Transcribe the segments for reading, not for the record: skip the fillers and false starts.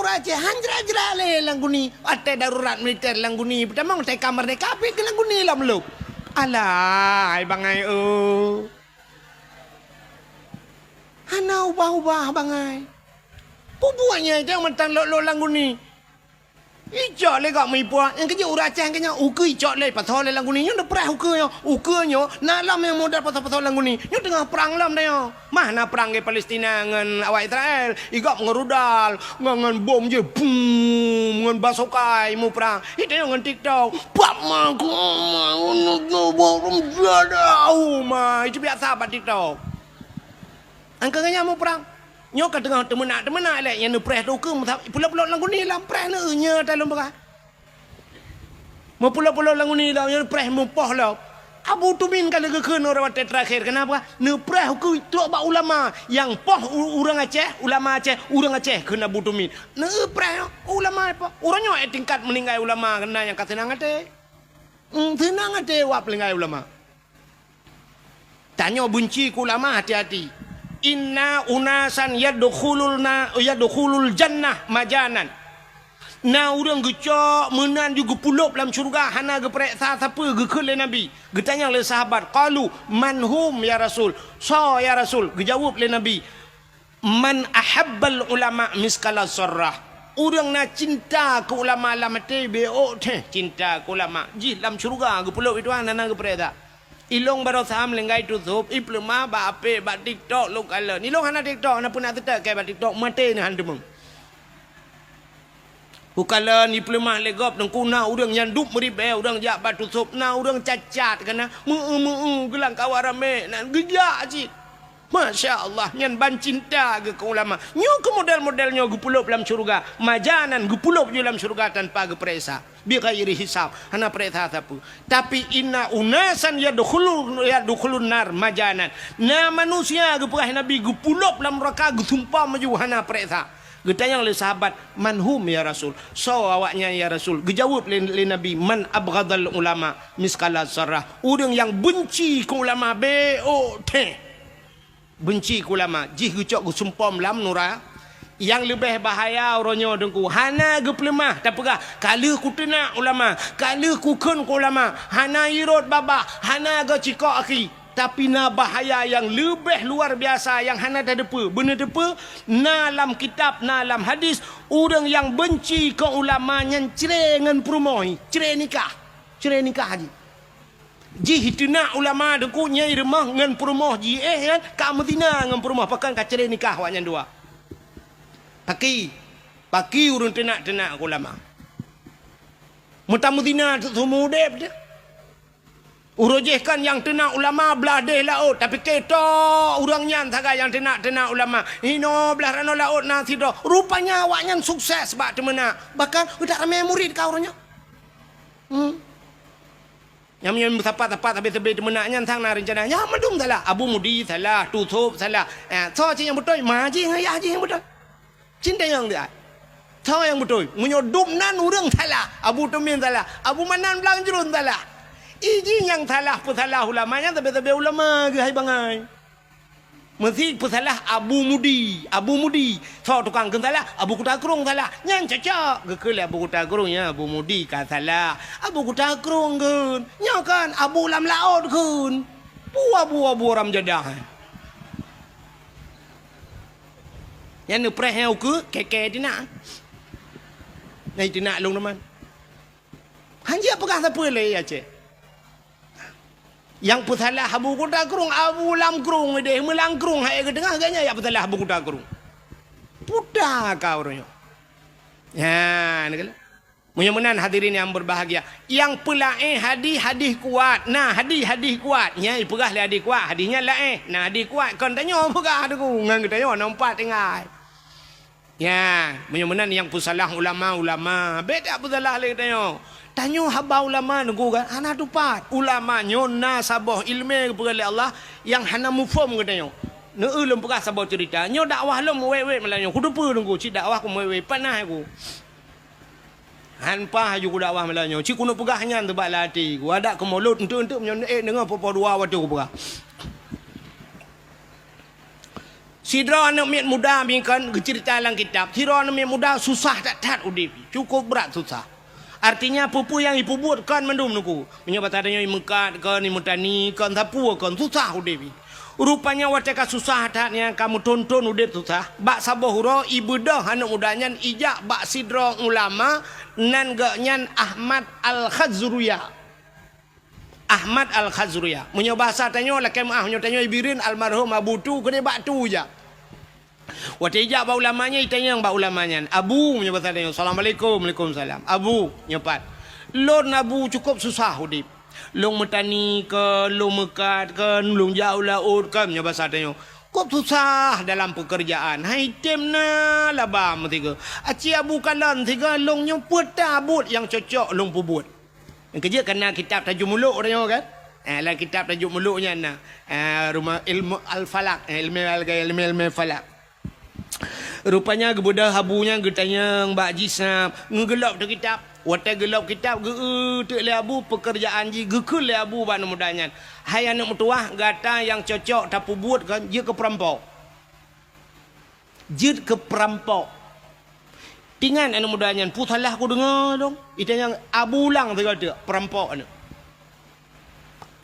urace hanjra-jra le langguni ate darurat militer langguni pertama ngai kamar ne kape ke langguni lah meluk alah ai bangai hana ubah-ubah bangai pubuanya itu yang mentan lo langguni ijak le gak mai puak yang kerja uracang kenya uku ijak le patol le langguni nyo dah perah uku nyo nalam yang modal patol langguni nyo tengah perang lam dah mana perang ke Palestina ngan awak Israel igak ngerudal ngan bom je boom ngan basokai mu perang itu ngan TikTok pak maku bom jadau ma itu biasa pak TikTok angkanya mu perang nyo ka tengah temenak lek yang preh tu ke pula-pula langguni lam preh ne nya dalam berah mo pula-pula langguni lam yang preh mu poh lah Abu Tumin kalau ke orang terakhir kenapa ne preh ku tu ba ulama yang poh urang Aceh ulama Aceh urang Aceh kena Abu Tumin ne preh ulama apa orangnya tingkat meninggal ulama kena yang kata tenang ate tenang ate wa meninggal ulama tanya benci ku ulama hati-hati inna unasan yadkhulul jannah majanan na urang gecok menan juga pulup dalam syurga hana ge periksa siapa ge kele nabi ge tanya le sahabat qalu manhum ya rasul so ya rasul ge jawab le nabi man ahabbal ulama miskala sarrah urang na cinta ke ulama lamate beo teh cinta ke ulama ji dalam syurga ge pulup itu hana ge periksa ilong baru saham lenggai tutup iplema ba ape ba TikTok lu kala ni long hana TikTok na pun nak tetak kai ba TikTok mate ni handem ukala ni plema legop nang kuna urang nyanduk meribe urang jak ba tutup na urang cacat kana gelang kawarame nan gejak ji masya-Allah nyan ban cinta ke ulama nyo ke model-modelnya gepulup dalam syurga majanan gepulup je dalam syurga tanpa geperesa bi ghairi hisab hana peresa siapa tapi inna unasan yadkhulun nar majanan na manusia geperah nabi gepulup dalam neraka gesumpah maju hana peresa getanya oleh sahabat manhum ya rasul so awaknya ya rasul gejawab le nabi man abghadal ulama miskala sarrah urang yang benci ke ulama benci ke ulama jih gucok gusumpom lam nura yang lebih bahaya orangnya dengku hana ge pelemah tak pegah kala ku tenak ulama kala ku kun ku ulama hana irot baba hana ge cikok aki tapi na bahaya yang lebih luar biasa yang hana dah depa benar depa na dalam kitab na dalam hadis orang yang benci ke ulama yang cerai dengan perumoi cerai nikah haji ji hituna ulama dengku nyai remah ngan perumah ji kan ka Madinah ngan perumah pakan ka cerai nikah wanya dua paki urun tenak ulama mutamudina tu mudep dia urujehkan yang tenak ulama belah deh laut tapi ketok urangnya saga yang tenak ulama hino belah rano laut nanti doh rupanya awaknya sukses sebab temena bahkan udah ramai murid kau orangnya yang tepat habis tebih temenaknya tang na rencananya madum salah Abu Mudi salah tutup salah so yang betul maji yang betul cinta yang dia tahu yang betul menyodum nan urang salah Abu Tumin salah Abu Manan belang jerun salah iji yang salah pesalah ulamanya tapi ulama ke hai bangai mesti pesalah Abu Mudi so tukang kan salah Abu Kutakrung salah nyang cacak ke Abu Kutakrung ya Abu Mudi ka salah Abu Kutakrung kan nya kan Abu Lam Laut kan buah ram jadah yang ni preh yang ke keke tina nai tina long teman hanya apakah siapa le ya cik yang pesalah Abu Kutakrung Abu Lam Krung deh melang krung hai ke tengah ganya ya pesalah Abu Kutakrung pudah kau orangnya ya ni kala mudah-mudahan hadirin yang berbahagia yang pelaih hadis kuat nah hadis kuat nyai pegah le hadis kuat hadisnya laih nah hadis kuat kon tanya pegah tu ngan tanya nampak tengah ya, mudah-mudahan yang pusalah ulama beda pusalah le tanya haba ulama nunggu kan hana tupat ulama nyona sabah ilmu kepada Allah yang hana mufhum katanya ne ulum pegah sabah cerita nyo dakwah lum wewe melanyo ku depa nunggu ci dakwah ku wewe panah aku hanpa haju ku dakwah melanyo ci kuno pegah nyan tebak lati ku ada ke mulut untuk menyo dengar popo dua waktu ku pegah Sidra anak miat muda bingkan cerita dalam kitab. Sidra anak miat muda susah tak tat udip. Cukup berat susah. Artinya pupu yang ibu buat kan mendum nuku. Menyebut adanya imukat kan imutani kan sapu kan susah udip. Rupanya wateka susah tatnya kamu tonton udip susah. Bak saboh huro ibu dah anak mudanya ijak bak sidra ulama nan gaknyan Ahmad Al-Khazruya. Ahmad Al-Khazruya. Munyo bahasa tanyo lakem munyo tanyo ibirin almarhum Abu tu kene batu ja. Wate ijak ba ulamanya itanya yang ba ulamanya. Abu munyo bahasa tanyo. Assalamualaikum, Waalaikumsalam. Abu nyopat. Lon Abu cukup susah udip. Long metani ke, long mekat ke, long jauh laut ke munyo bahasa tanyo. Cukup susah dalam pekerjaan. Hai temna labam tiga. Aci Abu kalan tiga long nyemput tabut yang cocok long pubut. Kerja kena kitab tajuk muluk tanya kan. Dalam kitab tajuk muluknya nah. Rumah ilmu al-falak, ilmu falak. Rupanya gebudah habunya getanya mbak jisap ngegelap tu kitab. Wata gelap kitab ge tu le abu pekerjaan ji gekul le abu ban mudanya. Hai anak mutuah gata yang cocok tapu buat kan je ke perampok. Je ke perampok. Tingan anak mudanya, putalah aku dengar dong. Itu yang Abu Lang tiga tu, perampok ni.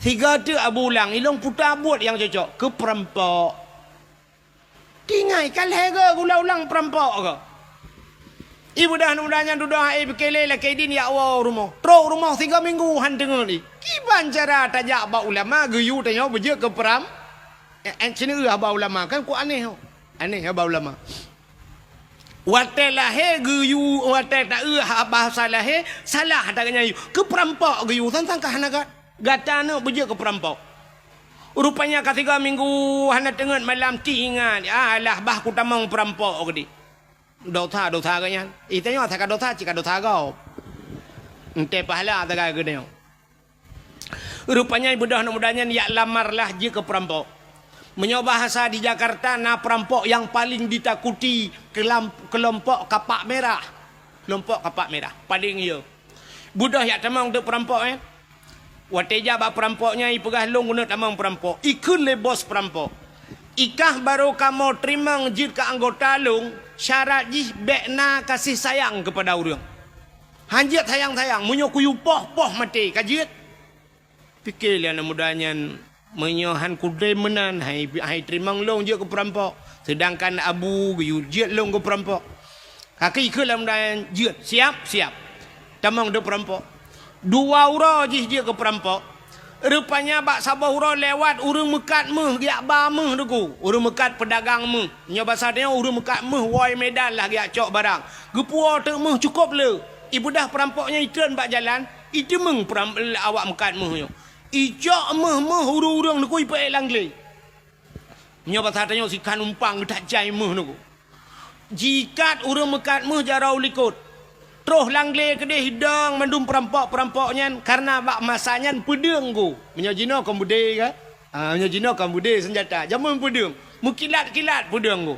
Tiga tu Abu Lang, ilong putar buat yang cocok ke perampok. Tingai kalah ke ulang perampok ke? Ibu dah anak mudanya duduk hai berkele lah kedin ya Allah rumah. Teruk rumah 3 minggu han dengar ni. Kiban cara tajak ba ulama geyu tanya berje ke peram. Sini ba ulama kan ku aneh. Aneh ba ulama. Wate lahir geyu wate tak bahasa lahir salah taknya ke perampok geyu tentang kahanagat gatana beje ke perampok rupanya ketiga minggu hana tengen malam tingan alah bah ku tamang perampok gedi dosa kanya itanya tak dosa cika dosa kau ente pahala tak gede rupanya ibu dah mudanya ya lamarlah je ke perampok. Menyoba bahasa di Jakarta na perampok yang paling ditakuti kelompok kapak merah. Kelompok kapak merah. Paling ia. Budah yak tamang untuk perampok Wateja bak perampoknya ipegah long guna tamang perampok. Ikun le bos perampok. Ikah baru kamu terima jid ke anggota long. Syarat jih bekna kasih sayang kepada orang. Hanjit sayang-sayang. Munyo kuyu poh mati. Kajit. Fikirlah anak mudanya. Menyohan kudai menan hai terimang long je ke perampok sedangkan Abu jut long ke perampok kaki ke dalam dan jut siap tamang de perampok 2 ura je ke perampok rupanya bak sabah ura lewat urang mekat meh giak ba meh deku urang mekat pedagang meh nya bahasa dia urang mekat meh woi medan lah giak cok barang gepua te meh cukup le ibu dah perampoknya itren bak jalan itu meng awak mekat meh ijak meh urang nak koi pae langle. Nya bahasa tanya si kan umpang tak jai meh nak. Jikat urang mekat meh jarau likut. Terus langle kedeh hidang mandum perampok-perampoknya karena bak masanya pedeng go. Nya jino kambude ka? Nya jino kambude senjata. Jamun pedeng. Mukilat-kilat pedeng go.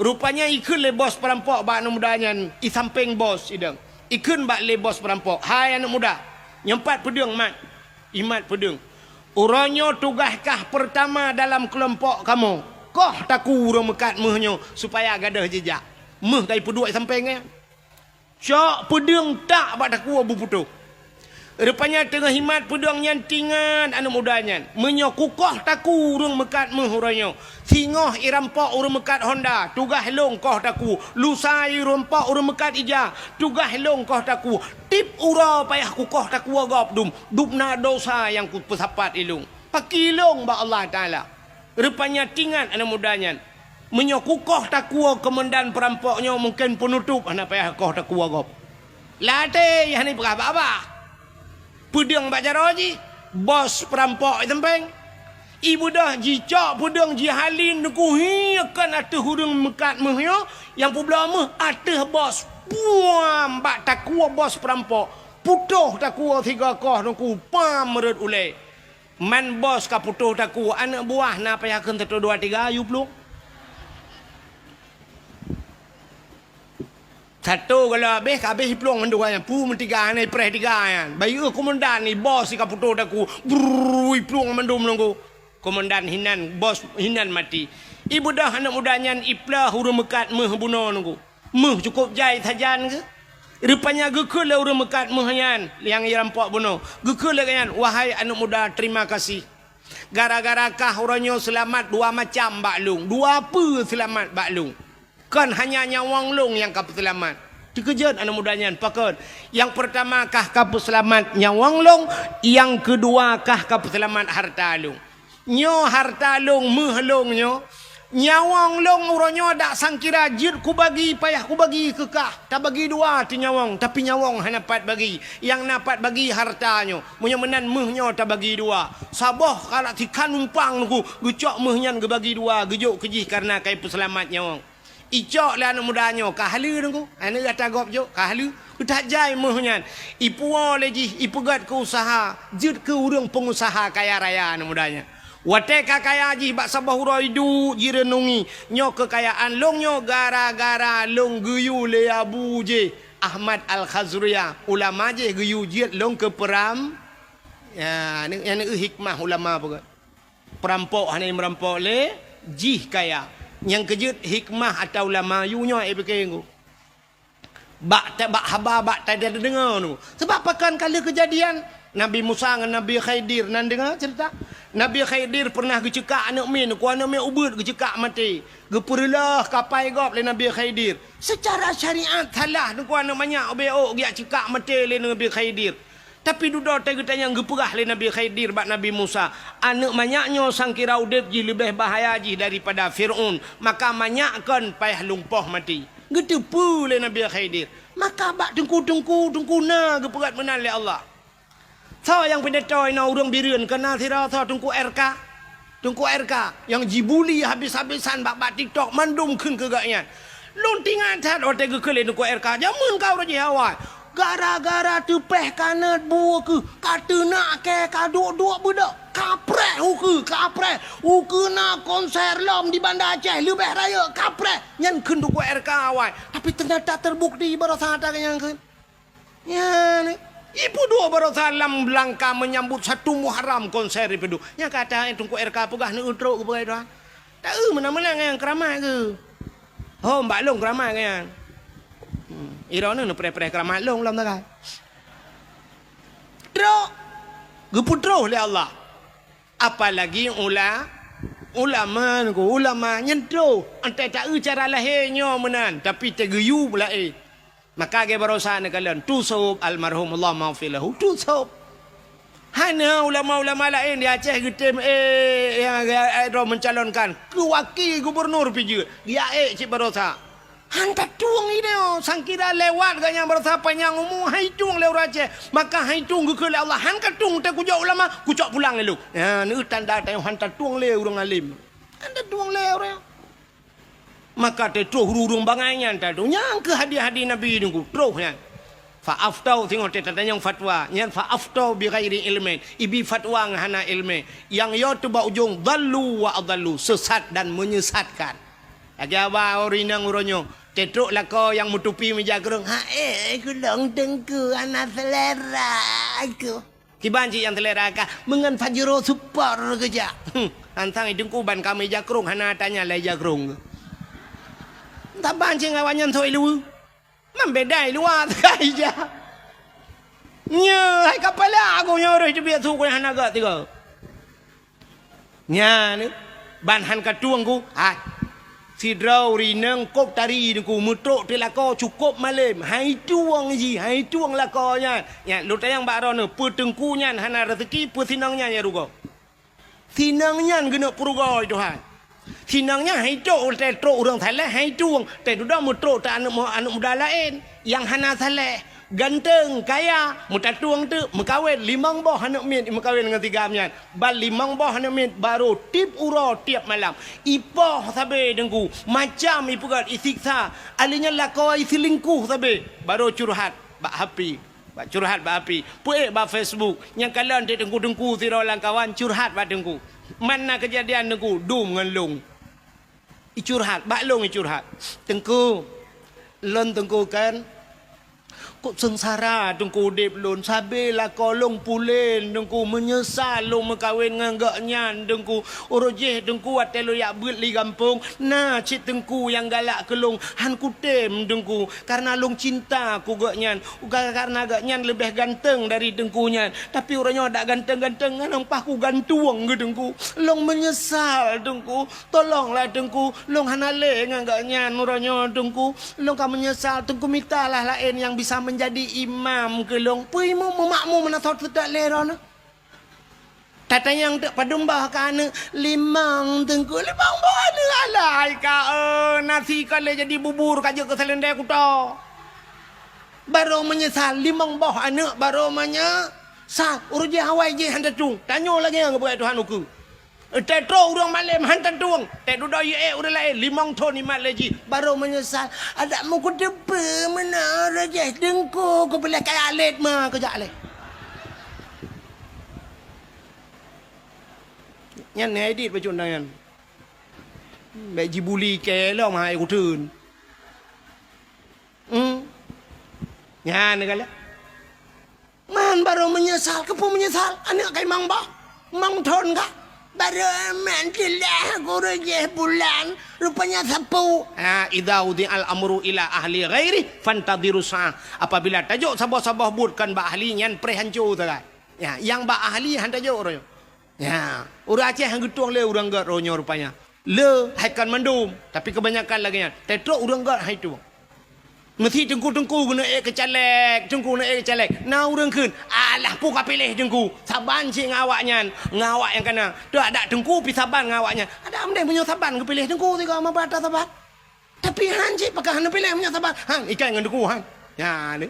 Rupanya ikun le bos perampok bak anak mudanya i samping bos idang. Ikun bak le bos perampok. Hai anak muda. Nyempat pedeng mat. Imat pedeng. Uranyo tugaskah pertama dalam kelompok kamu? Koh taku urang mekat mehnya supaya gadah jejak. Meh kai peduk sampai ngai. Cok pedeng tak bak taku abu putu. Rupanya tengah himat pedang nyantingan anak mudanya. Menyo kukoh taku urang mekat meh uranyo. Singoh irampok urang mekat Honda. Tugah long koh taku. Lusai rompok urang mekat ija. Tugah long koh taku. Tip ura payah kukoh taku agap dum. Dupna dosa yang ku pesapat ilung. Pakilong ba Allah Ta'ala. Rupanya tingan anak mudanya. Menyo kukoh taku komandan perampoknya mungkin penutup anak payah koh taku agap. Late yang ni apa-apa. Pedang baca roji, bos perampok tempeng. Ibu dah jicak pedang jihalin deku hiakan ateh hurung mekat mehnya yang pula meh ateh bos. Puam bak takua bos perampok. Putuh takua 3 koh deku pam meret ulai. Man bos ka putuh takua anak buah na payakeun 1 2 3 ayu peluk. Satu kalau habis pelong mendua yang pu mentiga ni preh tiga yang. Bayu komandan ni bos si kaputo daku. Brui pelong mendum nunggu. Komandan hinan bos hinan mati. Ibu dah anak mudanya iplah urang mekat meh buno nunggu. Meh cukup jai tajan ke? Rupanya gekul urang mekat meh yan yang rampok buno. Gekul kan wahai anak muda terima kasih. Gara-gara kah orangnya selamat dua macam baklung. Dua apa selamat baklung? Kan hanya nyawang long yang kau selamat. Dikejut anak mudanya pakon. Yang pertama kah kau selamat nyawang long, yang kedua kah kau selamat harta long. Nyo harta long meh long nyo. Nyawang long uronyo dak sangkira jid ku bagi payah ku bagi kekah. Tak bagi dua ti nyawang, tapi nyawang hanya dapat bagi. Yang dapat bagi hartanyo. Munyo menan mehnyo tak bagi dua. Sabah kalau tikan numpang ku gecok mehnyan ge bagi dua, gejuk kejih karena kai selamat nyawang. Icok lah anak mudanya kahlu nunggu anak kata gop jo kahlu tak jai mohnya ipu leji ipu gat ke usaha jid ke urang pengusaha kaya raya anak mudanya wate kaya ji bak sabah uraidu jirenungi nyo kekayaan long nyo gara-gara long guyu le abu je Ahmad Al-Khazriyah ulama je guyu jid long ke peram ya ni hikmah ulama apa perampok hanya merampok le jih kaya yang kejut hikmah atau ulama yunya bekengu bak haba bak tak ada dengar tu sebab pakan kala kejadian Nabi Musa dengan Nabi Khidir nan dengar cerita Nabi Khidir pernah gecekak anak min ku anak min ubud gecekak mati geperlah kapai gop le Nabi Khidir secara syariat salah ku anak banyak obeo giak cekak mati le Nabi Khidir. Tapi duduk tanya geperah le Nabi Khidir bak Nabi Musa. Anak banyaknya sangkira udip ji lebih bahaya ji daripada Fir'aun. Maka banyakkan payah lumpuh mati. Getepu le Nabi Khidir. Maka bak tengku na geperat menal le Allah. So yang pendetoy na urang birian kena sira so tengku RK. Tengku RK yang jibuli habis-habisan bak TikTok mandum keun kegaknya. Luntingan tat ote gekele tengku RK. Jamun kau raja awal. Gara-gara tepeh kanat buah ke kata nak ke kaduk-duk budak kaprek uke nak konser lom di Banda Aceh lebih raya kaprek nyan kenduk RK awal tapi ternyata terbukti barasa ada yang kan ya ni ibu dua barasa lam belangka menyambut satu Muharram konser ibu nya kata itu RK pegah ni utruk ke begai doang tak mana-mana yang keramai ke oh mbak long keramai kan irona nu pre-pre keramat long lam takai. Tro geputro le Allah. Apalagi ulama nyentro ante tak cara lahirnya menan tapi tegeyu pula Maka ge barosa ne kalian tusub almarhum Allah maghfilahu tusub. Hanya ulama-ulama lain di Aceh getem yang mencalonkan ke wakil gubernur piji. Dia cik barosa. Hanta tuang ini sangkira lewat ganya berasa panjang umum hai tuang lewat Aceh maka hai tuang ke Allah han ka tuang te kujak ulama kucak pulang lu ya ni tanda tanya hanta tuang le urang alim hanta tuang le orang maka te troh urung bangainya tadu nyang ke hadiah-hadiah Nabi nunggu troh nya fa aftau tengok te tanya fatwa nyan fa aftau bi ghairi ilmin ibi fatwa ngahana ilmi yang yo tu ba ujung dallu wa adallu sesat dan menyesatkan agak orinang uronyo tetruk lako yang menutupi meja kerung aku long tengku anak selera aku kibanci yang selera ka mengan fajro super keja antang idengku ban ka meja kerung hana tanya leja kerung tak banci ngawanyan thoi lu membedai luar kaija nya hai kapala aku nyoro itu biasa ku hana ga tiga nya ni ban han ka tuangku si drau rineng kop tari ku mutruk te lako cukup malam hai tuang lakonya ya lu tayang bak rono petengku nyan hana rezeki pesinangnya ya rugo sinangnya gena purugo Tuhan sinangnya hai tu te truk urang saleh hai tuang te duda mutruk ta anak muda lain yang hana saleh ganteng kaya muta tuang tu mekawin 5 boh anak min mekawin dengan 3 mian bal 5 boh anak min baru tip uro tiap malam ipoh sabe dengku macam ipu kat isiksa alinya lakau isilingkuh sabe baru curhat bak hapi bak curhat bak hapi puek bak Facebook yang kalian de dengku sira lang kawan curhat bak dengku mana kejadian dengku dum ngan long i curhat bak long i curhat dengku lon dengku kan kok sengsara tungku dip lun sabilah kolong pulen tungku menyesal lu mekawin nganggak nyan tungku urujih tungku atelu yak beut li kampung nah cik tungku yang galak kelung han kutem tungku karena lung cinta ku gak nyan karena gak nyan lebih ganteng dari tungku nyan tapi orangnya tak ganteng-ganteng nampak ku gantuang ke tungku long menyesal tungku tolonglah tungku long hanale nganggak nyan orangnya tungku long ka menyesal tungku mintalah lain yang bisa menjadi imam kelong puimu memakmu menathot tak lerona tata yang tak padumbah kana limang tengku limang bana alai ka nasi kale jadi bubur kaje ke selendai ku to baru menyesal limang bah anak baru menyesal uruje hawai je handa tung tanyo lagi yang buat Tuhan uku tetro urang malam hantar tuang tedu doi udah lain limang ton imat lagi baru menyesal ada mu ku depe mana raja dengku ku boleh kaya alet mah kejak le nyan edit baju nangan bai jibuli ke lo mai ku tun nyan kala man baru menyesal kepo menyesal anak kai mang ba mang ton ka baru mantilah gurujeh bulan rupanya sapu idza udi'al amru ila ahli ghairi fantadiru sa'ah apabila tajuk sabah-sabah budkan ba ahli nyan pre hancur tagai ya yang ba ahli han tajuk ro ya urang Aceh hang getuang le urang gat ronyo rupanya le haikan mandum tapi kebanyakan lagi nyan tetro urang gat hai tu mesti tengku-tengku guna kecalek tengku na kecalek na urang keun alah pu ka pilih tengku saban cik ngawaknya ngawak yang kena dak ada tengku pi saban ngawaknya ada amdai punya saban ke pilih tengku tiga ma bata saban tapi han cik pakah han pilih punya saban han ikan dengan tengku han ya ni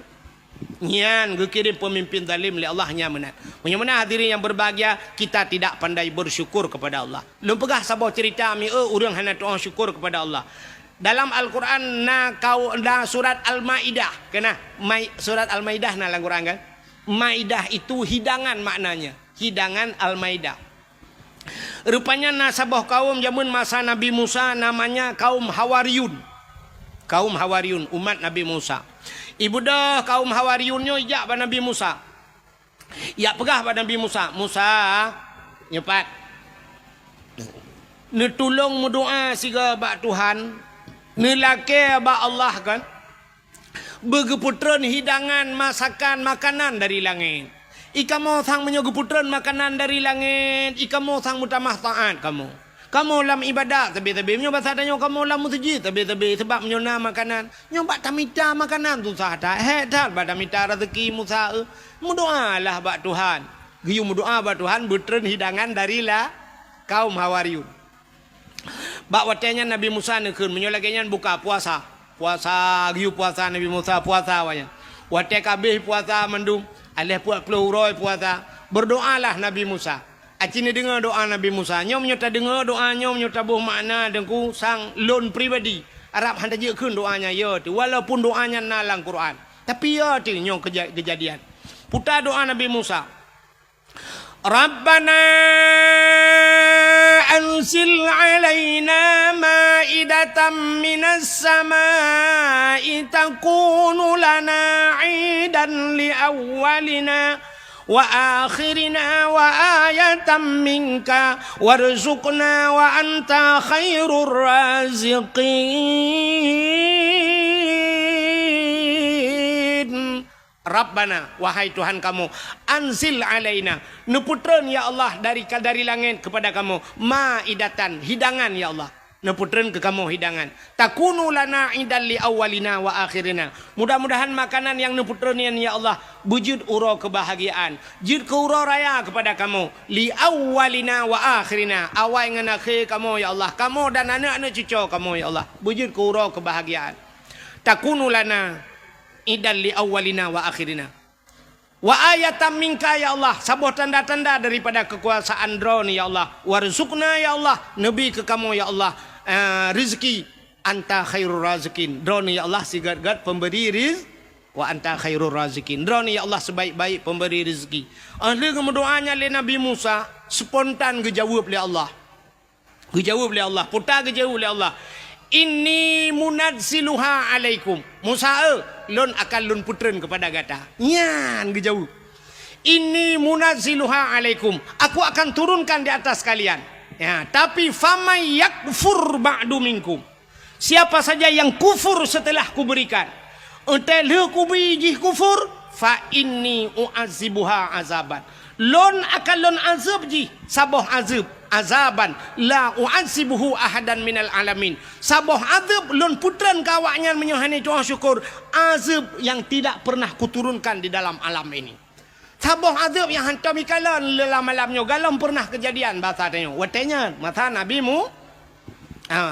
nyan kirim pemimpin zalim li Allah nya menat punya hadirin yang berbahagia kita tidak pandai bersyukur kepada Allah lum pegah sabah cerita mi urang hana doa syukur kepada Allah dalam Al-Quran surat Al-Maidah kena surat Al-Maidah na Al-Quran kan Maidah itu hidangan maknanya hidangan Al-Maidah rupanya nasabah kaum zaman masa Nabi Musa namanya kaum Hawariyun umat Nabi Musa ibu dah kaum Hawariyunnya ijak pada Nabi Musa ya pegah pada Nabi Musa nyepat netulung mudoa siga bak Tuhan nelake ba Allah kan begeputran hidangan masakan makanan dari langit ikamu sang menyegeputran makanan dari langit ikamu sang mutamah taat kamu lam ibadat tapi nyo bahasa danyo kamu lam masjid tapi sebab menyona makanan nyoba tamita makanan tu sah dah dah pada mita rezeki Musa mudoalah ba Tuhan giyu mudoa ba Tuhan butran hidangan dari la kaum Hawariyun bak watenya Nabi Musa nekeun menyolagenyan buka puasa giu puasa Nabi Musa puasa wanya wate kabeh puasa mendum alih 40 roy puasa berdoalah Nabi Musa acine dengar doa Nabi Musa nyom nyota dengar doa nyom nyota buh makna dengku sang lon pribadi Arab handa jekeun doanya ya tu walaupun doanya nalang Quran tapi ya tu nyong kejadian putar doa Nabi Musa Rabbana anzil alaina ma'idatan minas samai takunu lana 'idan li awwalina wa akhirina wa ayatan minka warzuqna wa anta khairur raziqin Rabbana wahai Tuhan kamu anzil alaina neputreun ya Allah dari langit kepada kamu maidatan hidangan ya Allah neputreun ke kamu hidangan takunu lana idal li awwalina wa akhirina mudah-mudahan makanan yang neputreun ya Allah wujud uro kebahagiaan jud ke uro raya kepada kamu li awwalina wa akhirina awal ngan akhir kamu ya Allah kamu dan anak-anak cucu kamu ya Allah wujud ke uro kebahagiaan takunu lana idal li awwalina wa akhirina wa ayatan minka ya Allah sabuh tanda-tanda daripada kekuasaan drone ya Allah warzuqna ya Allah nabi ke kamu ya Allah rezeki anta khairur razikin drone ya Allah sigat-gat pemberi rizki wa anta khairur razikin drone ya Allah sebaik-baik pemberi rezeki ahli kemudoanya le Nabi Musa spontan dijawab oleh Allah putar dijawab oleh Allah Inni munazziluha alaikum. Musa lon akan lon putren kepada gata. Nyan ke jauh. Inni munazziluha alaikum. Aku akan turunkan di atas kalian. Ya, tapi famay yakfur ba'du minkum. Siapa saja yang kufur setelah kuberikan. Entel kubiji kufur fa inni u'azibuha azaban. Lon akan lon azab ji saboh azab azaban la u'azibuhu ahadan minal alamin. Saboh azab lon putran kawaknya menyohani Tuhan syukur azab yang tidak pernah kuturunkan di dalam alam ini. Saboh azab yang hantar mikalan dalam malamnya galam pernah kejadian bahasa tanya. Watanya mata nabimu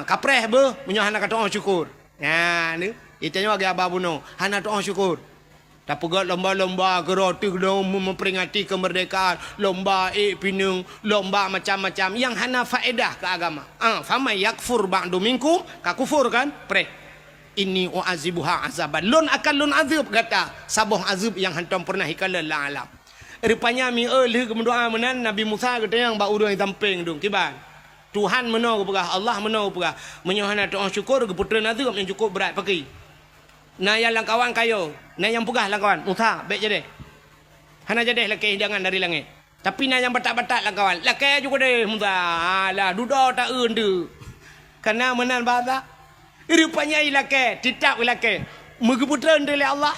kapreh be menyohana ka Tuhan syukur. Ya ni itanya bagi ababuno hana Tuhan syukur. Tak pegat lomba-lomba geroti memperingati kemerdekaan, lomba pinung, lomba macam-macam yang hana faedah ke agama. Fama yakfur ba'du minkum, ka kufur kan? Pre. Ini u'azibuha azaban. Lon akan lon azab kata, saboh azab yang hantam pernah hikala la alam. Rupanya mi leh kemendoa menan Nabi Musa kata yang ba urang tamping dong kiban. Tuhan menau pegah, Allah menau pegah. Menyohana doa syukur ke putera azab yang cukup berat pakai. Nah yang langkawan kayo, nah yang pugah langkawan, Musa baik jadi. Hana jadi laki hidangan dari langit. Tapi nah yang batak-batak langkawan, laki juga deh Musa. Lah duda tak tu. Karena menan bahasa. Rupanya laki, tidak laki. Megeputra dari Allah.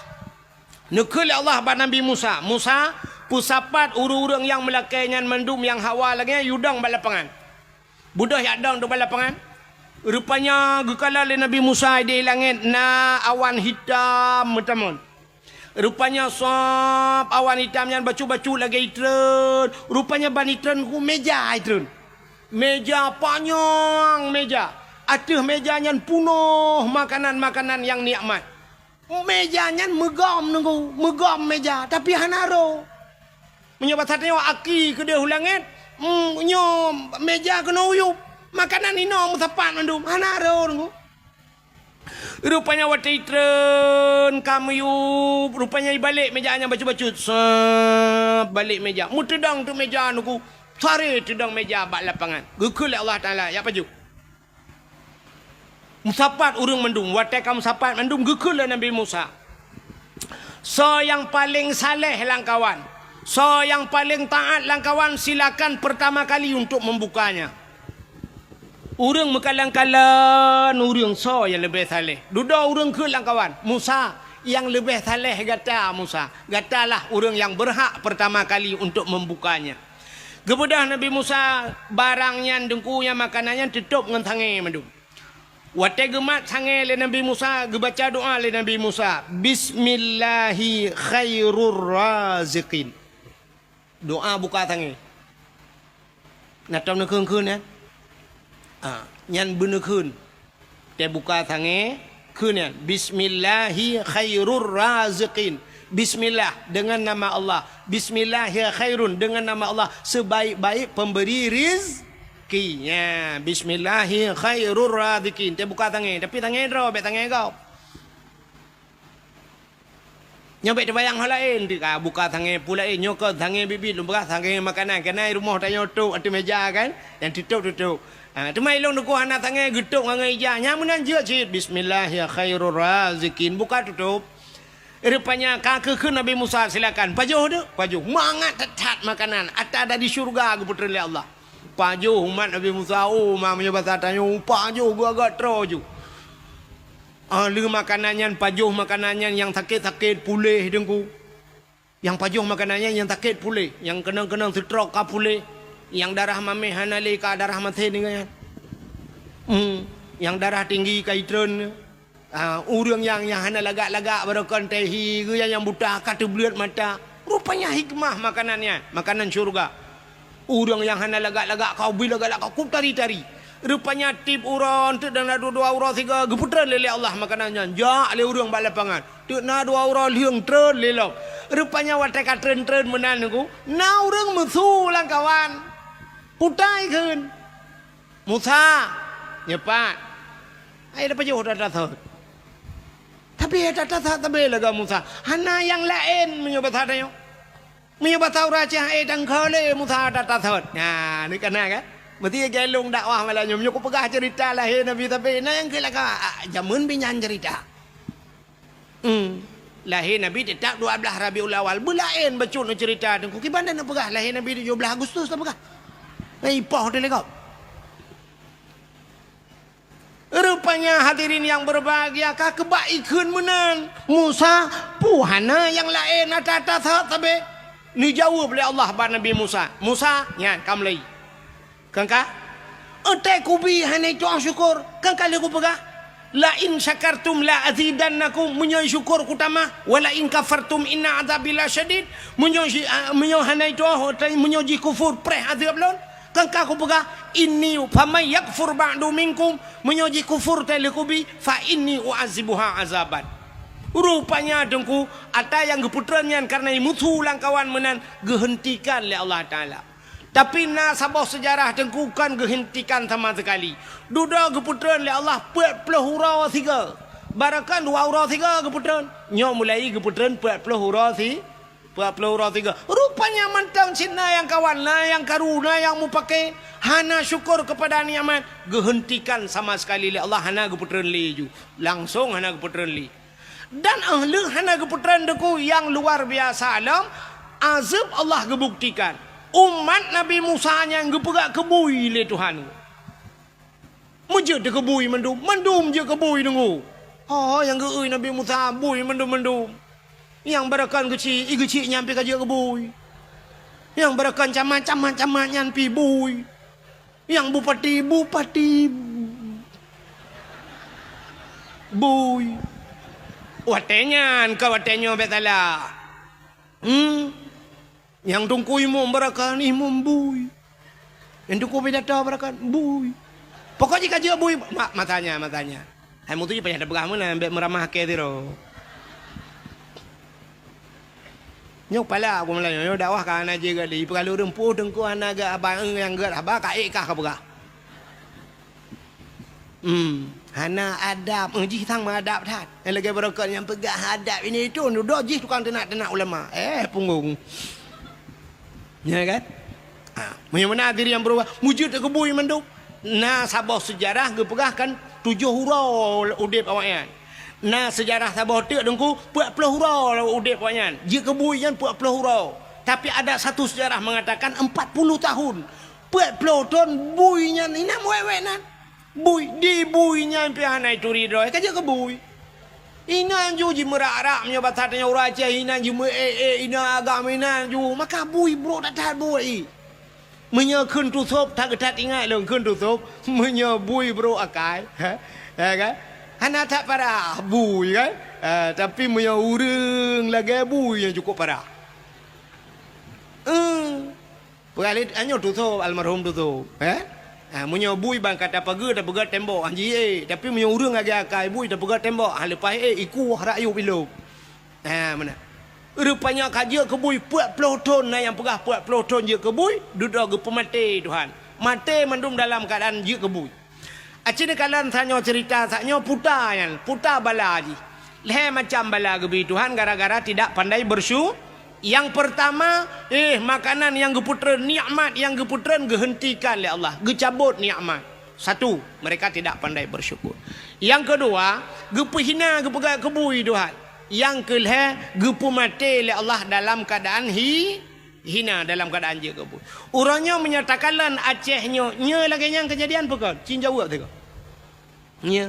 Nekul Allah pada Nabi Musa. Musa pusapat urang-urang yang melakainya mendum yang hawa lagi yudang balapangan. Budah yak dang tu balapangan. Rupanya gekala le Nabi Musa di langit na awan hitam teman. Rupanya sop awan hitam yang bacu-bacu lagi itren. Rupanya ban itren ku meja itren. Meja panjang meja. Aduh mejanya penuh makanan-makanan yang nikmat. Mejanya megam nunggu, megam meja tapi hanaro. Menyobat hatnya aki ke dia langit. Nyo meja kena uyup. Makanan ini musapat mandum hanaro. Rupanya waktu itren kamu yuk. Rupanya balik mejanya bacu-bacu. Balik meja. Mu tedang tu meja nuku. Sari tedang meja bak lapangan. Gekul Allah Ta'ala. Ya baju. Musapat urung mandum. Waktu kamu musapat mandum. Gekul Nabi Musa. So yang paling saleh langkawan. So yang paling taat langkawan silakan pertama kali untuk membukanya. Urang mekalang-kalang urang so yang lebih saleh. Duda urang ke langkawan. Musa yang lebih saleh gata Musa. Gatalah urang yang berhak pertama kali untuk membukanya. Kemudian Nabi Musa barangnya dengkunya makanannya tutup dengan tangan mandum. Wate gemat tangan le Nabi Musa gebaca doa le Nabi Musa. Bismillahi khairur raziqin. Doa buka tangan. Natam nak keun ya. Nyan bener kun. Dia buka tangan kun ya. Bismillahi khairur raziqin. Bismillah dengan nama Allah. Bismillahi khairun dengan nama Allah sebaik-baik pemberi rizki. Ya, bismillahi khairur raziqin. Dia buka tangan, tapi tangan draw, bet tangan kau. Nyobek terbayang hal lain dia buka tangan pula nyokot tangan bibit lumbah tangan makanan kena rumah tanya tu ada meja kan yang tutup. Tu mai long ku anak tangan getuk ngai ja nyamunan je cit bismillah khairur raziqin buka tutup. Rupanya kaki ke Nabi Musa silakan pajuh tu pajuh mangat tetat makanan ada di syurga ke putera Allah. Pajuh umat Nabi Musa mamanya bahasa tanya pajuh gua agak troju. Lu makanannya pajuh makanannya yang sakit-sakit pulih dengku. Yang pajuh makanannya yang sakit pulih, yang kenang-kenang stroke ka pulih. Yang darah mameh hanali ka darah mati dengan yang darah tinggi ka itren urang yang hana lagak-lagak barakan tehi ke yang buta kata belut mata rupanya hikmah makanannya makanan syurga urang yang hana lagak-lagak kau bila lagak kau tari-tari rupanya tip urang tu dan dua urang tiga geputran lele Allah makanannya ja le urang balapangan tu na dua urang liang tren lelo rupanya watak tren-tren menan ku na urang musuh lang kawan putai kan Musa nyepat ai dapat jauh dah tahu tapi ada tak bela Musa hana yang lain menyobat hadanya menyobat tahu raja dang khale Musa dah tahu nah ni kena kan Mesti gelung dakwah malahnya. Menyo ku pegah cerita lahir Nabi tapi na yang kelaka jamun binyan cerita. Lahir Nabi tetap 12 Rabiul Awal. Bulain bacun cerita dengku. Ki bandar nak pegah lahir Nabi 17 Agustus tak pegah. Ai poh dia lekau. Rupanya hadirin yang berbahagia kah kebaikan menan. Musa puhana yang lain atata tabe. Ni jawab oleh Allah pada Nabi Musa. Musa, nyan kam lai. Kangka? Ente kubi hanai doa syukur. Kangka le ku pegah. La in syakartum la azidannakum munyo syukur kutama wala in kafartum inna adzabil syadid munyo hanai doa munyo ji kufur preh azab lon. Kangka ku pegah inni famay yakfur ba'du minkum menyoji kufur telekubi fa inni uazibuha azaban. Rupanya dengku ada yang geputrannya karena mutu langkawan menan gehentikan oleh Allah Taala. Tapi na sabah sejarah dengku kan gehentikan sama sekali. Duda geputran oleh Allah 40 hurau 3. Barakan 2 hurau 3 geputran. Nyo mulai geputran 40 hurau 3. Rupanya mantang Cina yang kawan lah, yang karuna yang mau pakai hana syukur kepada nikmat gehentikan sama sekali oleh Allah hana geputran li langsung hana geputran li. Dan ahli hana geputran deku yang luar biasa alam azab Allah gebuktikan umat Nabi Musa yang gepegak kebui le Tuhan. Mujud de kebui mendum je kebui dengu. Oh yang geui Nabi Musa bui mendum. Yang berakan kecil nyampe kerja ke bui. Yang berakan camat nyampe bui. Yang bupati bui. Watenya betala. Yang tungku imum berakan imum bui. Yang tungku bidata berakan bui. Pokoknya kerja bui matanya. Hai mutu je payah dah berah mana ambil meramah ke tiro. Nyok pala aku Melayu nyok dakwah kan aja gali perlu rempuh dengku anaga abang yang gat abah kaik kah kapura. Hana adab ji tang adab tat. Yang lagi berkat yang pegah adab ini itu duduk ji tukang tenak ulama. Punggung. Ya kan? Mana diri yang berubah wujud kebui menduk. Nah sabah sejarah gepegahkan 7 hurau udip awaknya. Nah sejarah Sabah tu dengku 40 hurau udip punya. Dia kebuian 40 hurau. Tapi ada satu sejarah mengatakan 40 tahun. 40 tahun buinya ni nak wewenan. Bui di buinya pianai turi doi kaja kebui. Ina juji merak-rak nya batatnya uraja ina jume ina agama ina ju maka bui bro dah bui. Menye kun tutup tak ketat ingat long kun tutup menye bui bro akai. Ha kan? Hana tak parah bui kan. Tapi punya urang lagi bui yang cukup parah. Pergalit hanya tutup almarhum tutup. Punya bui bang kata pagi dah pegat tembok anji tapi punya urang lagi akai bui dah pegat tembok. Lepas iku rayu belum. Mana? Rupanya kaja kebui 40 ton yang pegah 40 ton je kebui duduk ke pemati Tuhan. Mati mendum dalam keadaan je kebui. Acini kalian tanya cerita tanya puta bala ji. Leh macam bala gebi Tuhan gara-gara tidak pandai bersyukur. Yang pertama makanan yang geputran nikmat yang geputran gehentikan oleh Allah, gecabut nikmat. Satu, mereka tidak pandai bersyukur. Yang kedua, gepehina gepegak kebui Tuhan. Yang kelih gepu mati oleh Allah dalam keadaan hina dalam keadaan je kebun. Orangnya menyatakanlah Acehnya nya lagi yang kejadian pekon. Cin jawab tengok. Nya.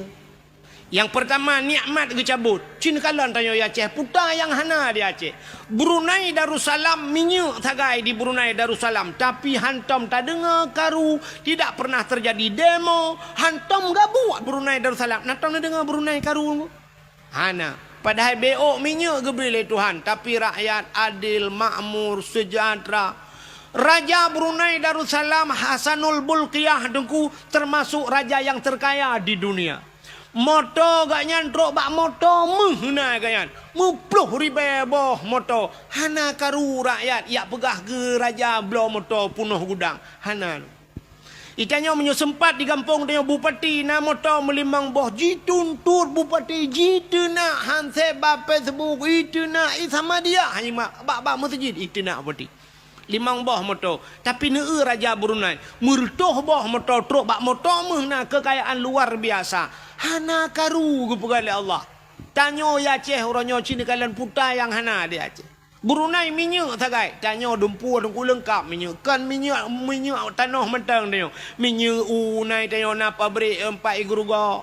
Yang pertama nikmat gecabut. Cin kalan tanya Aceh puta yang hana di Aceh. Brunei Darussalam minyak tagai di Brunei Darussalam tapi hantam tak dengar karu, tidak pernah terjadi demo, hantam gak buat Brunei Darussalam. Hantam dengar Brunei karu. Hana. Padahal beok minyak gebeli Tuhan. Tapi rakyat adil, makmur, sejahtera. Raja Brunei Darussalam Hasanul Bulqiyah dengku termasuk raja yang terkaya di dunia. Moto gak nyantrok bak moto menghina ganyan. 10,000 boh moto. Hana karu rakyat yak pegah ke raja blow moto punuh gudang. Hana. Itanya sempat di kampung tanya bupati na moto melimang boh jituntur bupati jitu na hanse bape sebuk itu na sama dia hanya bak masjid itu na bupati limang boh motor. Tapi neu raja Brunei, murtoh boh motor truk bak motor mehna kekayaan luar biasa. Hana karu gupegale Allah. Tanyo ya Aceh oronyo cini kalian putai yang hana dia Aceh. Brunei minyak tagai. Tanyo dumpu dengku lengkap minyak. Kan minyak tanah mentang dia. Minyak nai tanyo na pabrik 4 igruga.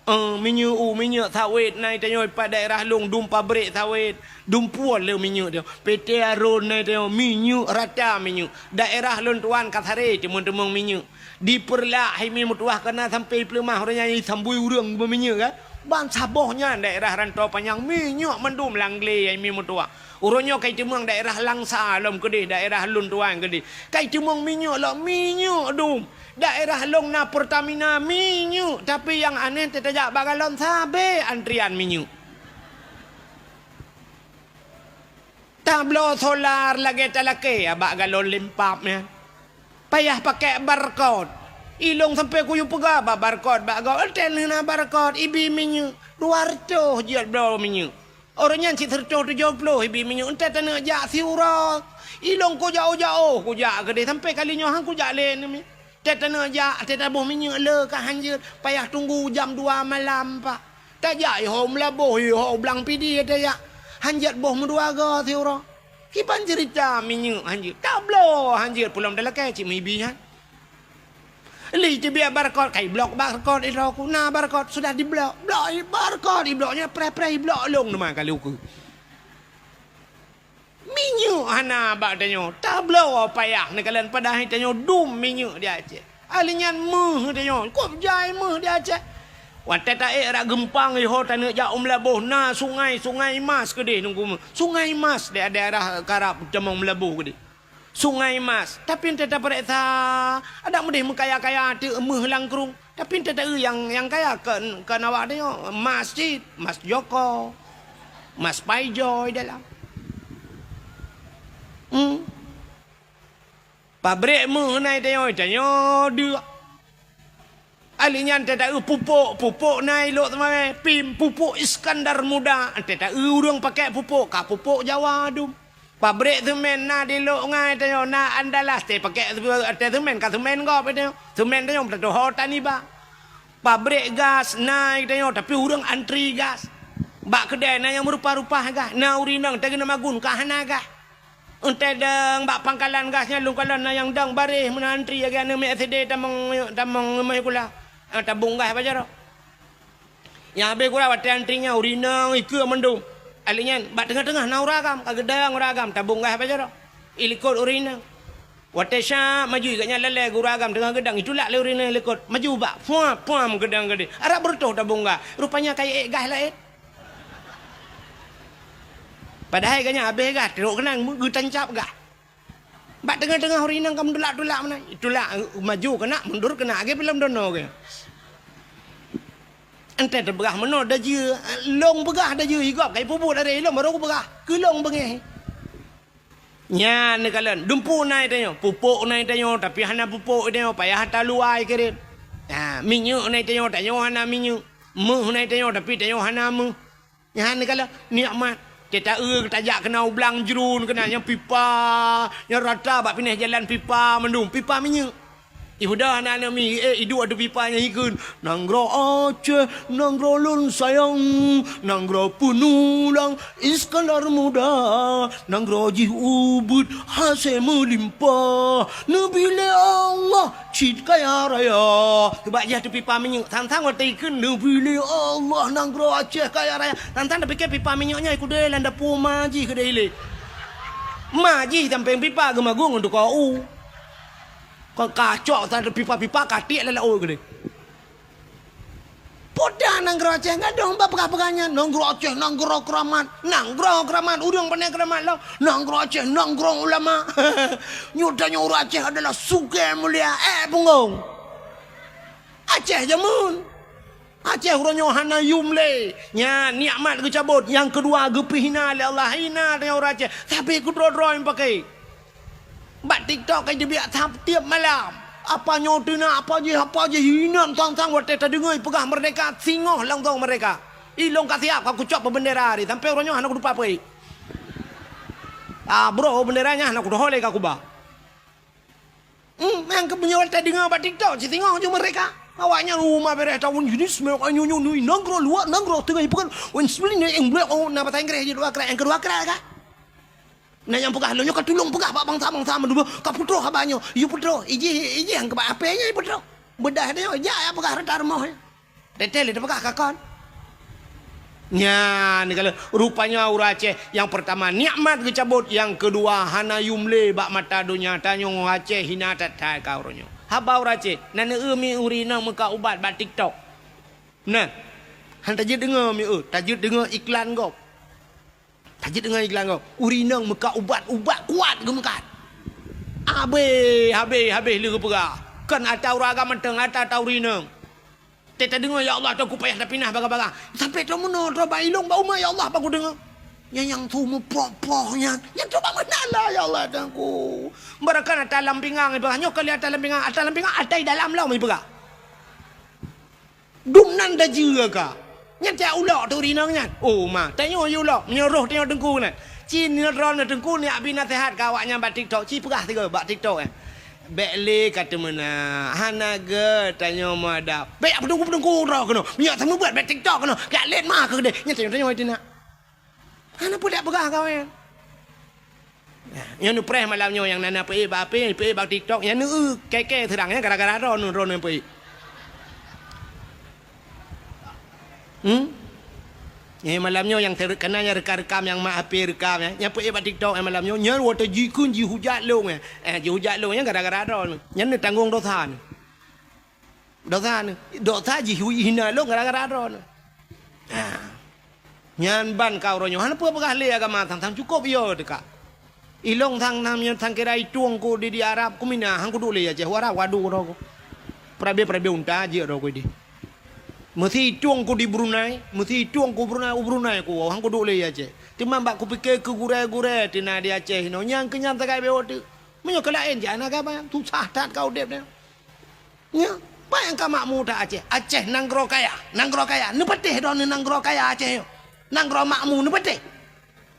Minyak sawit nai tanyo pada daerah long dum pabrik sawit. Dumpuan le minyak dia. PT Aron nai tanyo minyak rata minyak. Daerah lon tuan Kathare teman-teman minyak. Diperlah himi mutuah kena sampai pelemah orangnya sambui urang berminyak kan. Ban sabohnya daerah rantau panjang minyak mendum langle himi mutuah. Urangnya kai temang daerah Langsa lom kedih daerah lon tuan kedih. Kai temang minyak lah minyak dum. Daerah long na Pertamina minyak. Tapi yang aneh tetajak bagalon sabe antrian minyak. Tablo solar lagi talake abak galon limpapnya. Payah pakai barcode. Ilong sampai kuyu pegah barcode. Bakal na barcode. Ibi minyak. 200 jual bro minyak. Orangnya si 170 ibi minyak. Entah tanah jak siurah. Ilong ku jauh-jauh. Ku jak ke dia. Sampai kalinya hang ku jak lain. Entah tanah jak. Entah tabuh minyak le kah hanjir. Payah tunggu jam 2 malam pak. Tak jak ihom labuh. Ihom belang pidi. Hanjat boh mendua ke siurah. Kipan cerita minyak hanjir. Tak bloh hanjir pulang dalam kecik mibi kan. Li biar barcode kai blok barcode itu aku. Nah barcode sudah di blok. Blok barcode di bloknya pre blok long nama kali aku. Minyak hana bak tanyo. Tak bloh payah ni kalian pada hari tanyo dum minyak dia Aceh. Alinyan meh tanyo. Kop jai meh dia Aceh. Wantai tak era gempang iho tanah jak Melabuh na sungai Mas ke deh nunggu sungai Mas di daerah Karab Cemong Melabuh ke deh sungai Mas tapi ente tak periksa ada mudih mengkaya-kaya tu emeh langkrung tapi ente tak yang kaya ke nawak dia masjid Mas Joko Mas Paijoy dalam pabrik meh naik tanyo dia Alinyan tidak pupuk naik lok teman pim pupuk Iskandar Muda tidak urang pakai pupuk pupuk Jawa dum pabrik semen na di lok ngai tayo na Andalas te pakai semen semen kau tayo semen tayo betul hotan iba pabrik gas naik tayo tapi urang antri gas bak kedai na yang merupa-rupa gas na urinang tagi nama gun kahana gas Entah dang bak pangkalan gasnya lungkalan na yang dang barih menantri ya gana MSD tamang mai kula tabung gas apa jaro yang habis kula wat antrinya urinang ikeu mendung alinya bak tengah-tengah na uragam kagedang uragam tabung gas apa jaro ilikot urinang watesha maju gaknya lele uragam tengah gedang itulah le urinang ilikot maju bak puam gedang gede arab bertoh tabung gas rupanya kayak gas lah Padahal kanya habis gas, teruk kenang, gutan cap gas. Bak tengah-tengah urinang kamu tulak-tulak mana? Itulah maju kena, mundur kena, age film dono ke. Ente terbegah mana dah je, long begah dah je, igap kai pupuk dari long baru aku begah, ke long bengeh. Nya ni kalian, dumpu naik tanyo, pupuk naik tanyo, tapi hana pupuk tanyo, payah hantar luai keren. Minyak naik tanyo hana minyak. Meh naik tanyo, tapi tanyo hana meh. Nya ni kalian, nikmat. Kita tajak kena ublang jerun kena yang pipa yang rata bak pindah jalan pipa mendung pipa minyak ibu dah anak-anak mi hidup ada pipanya ikun nanggro Aceh nanggro lun sayang nanggro penulang Iskandar Muda nanggro jih ubud hasil melimpah nabile Allah cid kaya raya kebak jah tu pipa minyak tantang waktu ikun nabile Allah nanggro Aceh kaya raya tantang dah fikir pipa minyaknya ikut dia landa pu maji ke dia maji sampai pipa gemagung untuk kau kau kacau tak ada pipa-pipa katik lelak oh gede. Poda nanggro Aceh enggak dong apa-apanya nanggro Aceh nanggro keramat udang pandai keramat lo nanggro Aceh nanggro ulama nyudanya orang Aceh adalah suge mulia punggong Aceh jamun Aceh urangnya hana yumle nya nikmat ke cabut yang kedua gepi hina oleh Allah hina dengan orang Aceh tapi ku dro-dro yang pakai Bak TikTok kan dia biar tiap malam. Apa nyotina, apa je hina tang-tang waktu tadi dengar pegah merdeka singoh lang tong mereka. Ilong kat siap aku cop bendera hari sampai orangnya anak lupa apa. Bro benderanya nak kudu holek aku ba. Yang kepunya tak dengar ba TikTok, tengok je mereka. Awaknya rumah beres tahun jenis mek anyu nui nangro luak nangro tengah ipukan. Wen sebelin yang blok nak bahasa Inggeris je dua kerak yang kedua kerak kan. Nah yang pegah lo nyok tulung pegah bak bang sama dulu ka putro ka banyo. You putro, iji yang ke ba apenya putro. Bedah dia ya pegah reta rumah. Detail dia pegah kakon. Nya ni kalau rupanya orang Aceh yang pertama nikmat kecabut, yang kedua hana yumle bak mata dunia tanyong Aceh hina tatai kau ronyo. Haba orang Aceh nana mi urina muka ubat bak TikTok. Nah, han tajid dengar mi tajid dengar iklan kau. Tajid dengar iklan kau. Urina muka ubat kuat ke muka. Habis lu pegah. Kan atau raga menteng atau urina. Teta dengar ya Allah aku payah dah pindah baga-baga. Sampai tu mana tu bailong bau ya Allah aku dengar. Yang tu mu popohnya. Yang tu mana lah ya Allah aku. Mereka nak dalam pinggang ibu. Hanya kali atas dalam pinggang atai dalam lau ibu. Dumnan dah juga ka. Yang tak ulak tu rinangnya. Oh ma, tanya you ulak menyuruh tengok dengku ni. Cin ni ron dengku ni abi nasihat kawaknya bak TikTok. Ci pegah tiga bak TikTok Bekle kata mana hanaga tanya madap. Baik apa tunggu roh kena. Minyak sama buat baik TikTok kena. Kat let mah ke dia. Nya tanya itu nak. Hana pun tak pegah kau yang. Yang nu preh malamnya yang nana pe bak TikTok yang nu keke terangnya gara-gara ron pe. Malamnya yang terkenanya rekam yang mak api rekam yang pergi buat TikTok malamnya nyer water jikun ji hujat long ji hujat long yang gara-gara ron yang ni tanggung dosa ji hina long gara-gara ron nyan ban kau ronyo han apa pegah le agama tang cukup yo dekat ilong tang kira ituang ko di Arab ku mina hang ku dole ya je wara wadu ro ko prabe unta je ro ko di mesti tuang ku di Brunei, mesti tuang ku Brunei ku, hang ku dole ya je. Timam bak ku pikir ke gure tina di Aceh no nyang kenyang takai beot tu. Menyo kelain jana ka ba, tu sahtat kau dep ne. Nya, ba yang ka makmu ta Aceh nanggro kaya, nu petih don nanggro kaya Aceh yo. Nanggro makmu nu petih.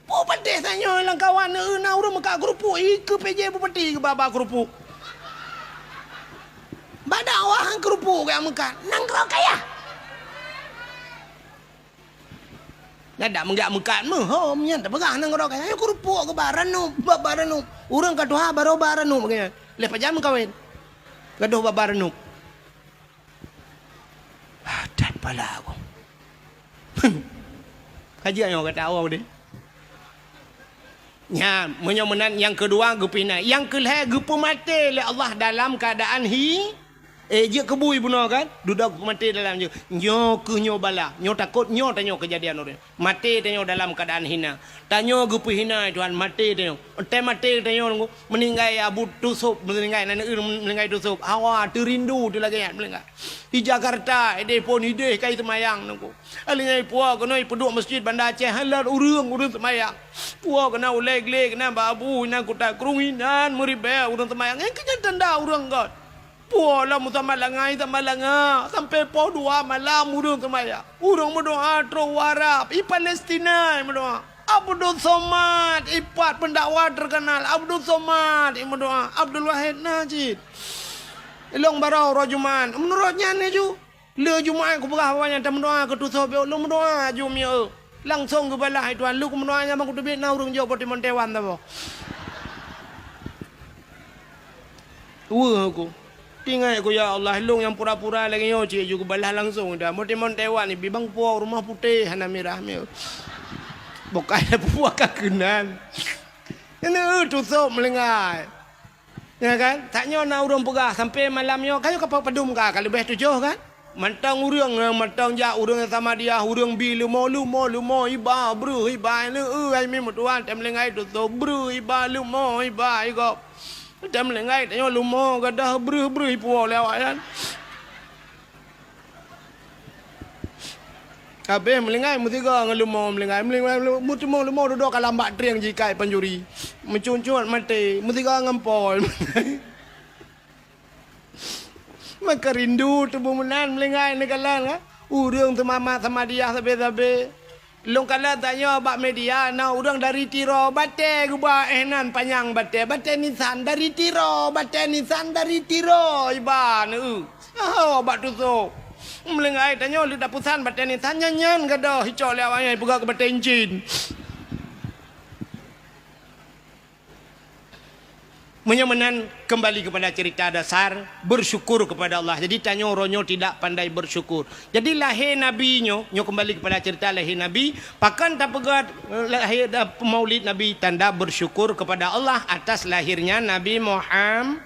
Po petih sanyo lang kawan na urang maka grupu ke PJ po petih ke baba grupu. Badawah hang grupu ka maka nanggro kaya. Nada menggak mekat meh homnya tak pegah nang rok ayo kerupuk ke baranu urang kadoha baro baranu begini lepas jam kawin kadoh baranu dan pala aku kaji ayo kata awak deh nya menyomenan yang kedua gupina yang kelih gupu mati oleh Allah dalam keadaan je kebui benar kan dudak mati dalam je nyo ke nyo bala nyo takut nyo tanyo kejadian orang mati tanyo dalam keadaan hina tanyo gupu hina Tuhan mati tanyo mati tanyo meninggai abu tusuk meninggai meninggai tusuk hawa terindu tu lagi meninggai di Jakarta pun ide kai semayang nunggu alingai puak kena peduk masjid Bandar Aceh halar urang semayang puak kena uleg kena babu nang kota kerunginan meribe urang semayang kena tanda urang god Pola muta malangai sampai po 2 malam urang semaya. Urang berdoa tro warap i Palestina berdoa. Abdul Somad ipat pendakwa terkenal Abdul Somad berdoa. Abdul Wahid Najid. Ilong barau rojuman. Menurutnya ni ju. Le Jumaat ku berah awaknya tak berdoa ke tu sobe lu berdoa ju mia. Langsung ke balah Tuhan lu ku berdoanya bang ku tebit na urang jo poti montewan ta bo. Aku tinggal aku ya Allah long yang pura-pura lagi yo cik juga balah langsung dah mon Taiwan ni bibang puak rumah putih hana merah me bukan puak kakenan ini tusuk melengai ya kan taknya na urang pegah sampai malam yo kayo kapal padum ka kalau lebih 7 kan mantang urang mantang ja urang sama dia urang bi lumo iba bro iba le ai me tuan tem lengai tusuk bro iba lumo iba iko Jam lengai tanya lumo gadah bruh puo lewat kan. Kabeh melengai mutiga ngelumo melengai mutimo lumo duduk kalambak triang jikai penjuri. Mencuncut mati mutiga ngempol. Maka rindu tubuh menan melengai negalan kan. Urang tu mama sama dia sabe-sabe. Long kala tanya bak media na orang dari Tiro bate gua nan panjang bate nisan dari Tiro bate nisan dari Tiro iban bak tu so melengai tanya lu dapusan bate nisan nyanyan gado hicau le awai buka ke bate encin menyamanan kembali kepada cerita dasar bersyukur kepada Allah. Jadi tanya orangnya tidak pandai bersyukur. Jadi lahir Nabi nyo kembali kepada cerita lahir Nabi. Pakan tak pegat lahir maulid Nabi tanda bersyukur kepada Allah atas lahirnya Nabi Muhammad.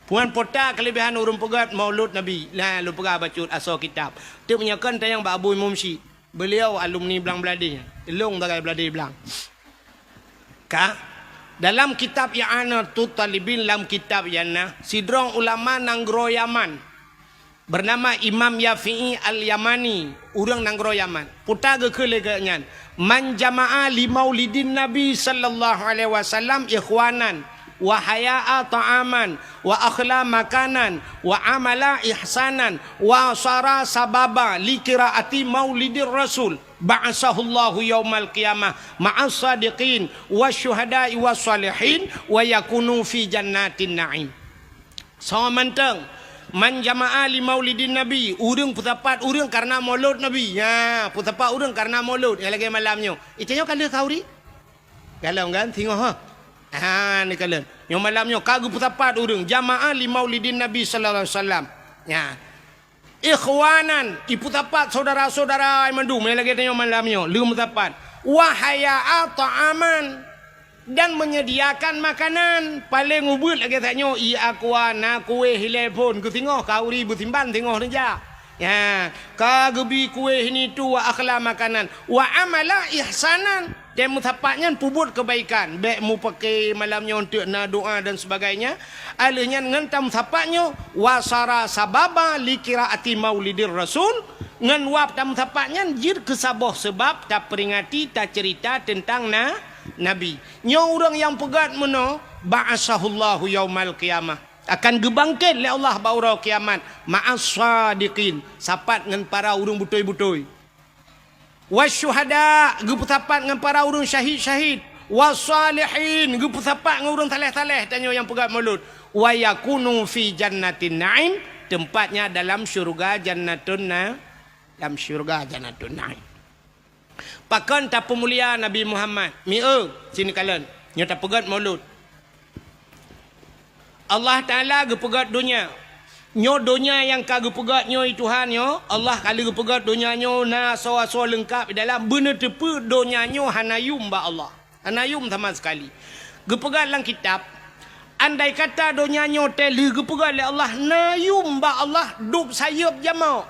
Puan pota kelebihan urung pegat maulud Nabi. Lah lu pegat baca asal kitab. Tu menyakan tayang Pak Abu Imam Syih. Beliau alumni Belang Beladih. Elong bagai Beladih Belang. Dalam kitab I'anatul Talibin, dalam kitab yana sidrong ulama nanggro Yaman bernama Imam Yafi'i Al-Yamani, orang nanggro Yaman. Puta ke legangan man jama'a li maulidin Nabi sallallahu alaihi wasallam ikhwanan wa haya'a ta'aman wa akhla makanan wa amala ihsanan wa sara sababa li qiraati maulidir rasul ba'asahullahu yaumal qiyamah ma'as sadiqin wasyuhada'i wassalihin wa yakunu fi jannatin na'im. Sama manteng man jama'a li maulidin nabi, urang putapat urang karena maulud nabi. Ya, putapat urang karena maulud. Yang lagi malamnya. Itanya kala kauri. Kalau kan tengok ha. Ni kala. Yang malamnya kagu putapat urang jama'a li maulidin nabi sallallahu alaihi wasallam. Ya. Ikhwanan ipu tapat saudara-saudara mandu mai lagi tanya malamnya lum tapat wahaya ta'aman dan menyediakan makanan paling ubut lagi tanya i akwana kue telepon ku tengok kauri butimban tengok saja ya kagebi kue ini tu wa akhla makanan wa amala ihsanan dan mutapatnya pubut kebaikan baik mu pakai malamnya untuk na doa dan sebagainya alihnya ngentam mutapatnya wasara sababa li qiraati maulidir rasul ngan wap tam mutapatnya jir kesabah sebab tak peringati tak cerita tentang nabi nya orang yang pegat meno ba'asahullahu yaumal qiyamah akan gebangkit oleh Allah baurau kiamat ma'as sadiqin sapat ngan para urang butoi-butoi wasyuhada geputapat dengan para urang syahid-syahid wasalihin geputapat dengan urang taleh-taleh tanya yang pegat mulut wa yakunu fi jannatin na'im tempatnya dalam syurga jannatun dalam syurga jannatun na'im. Pakan tak pemulia Nabi Muhammad sini kalian nya tak pegat mulut Allah Ta'ala gepegat dunia nyo dunia yang kagak pegat nyo Tuhan nyo Allah kali pegat dunia nyo na so lengkap dalam benar tepu dunia nyo hanayum ba Allah hanayum sama sekali gepegat dalam kitab andai kata dunia nyo teli gepegat oleh Allah nayum ba Allah dup sayup jamak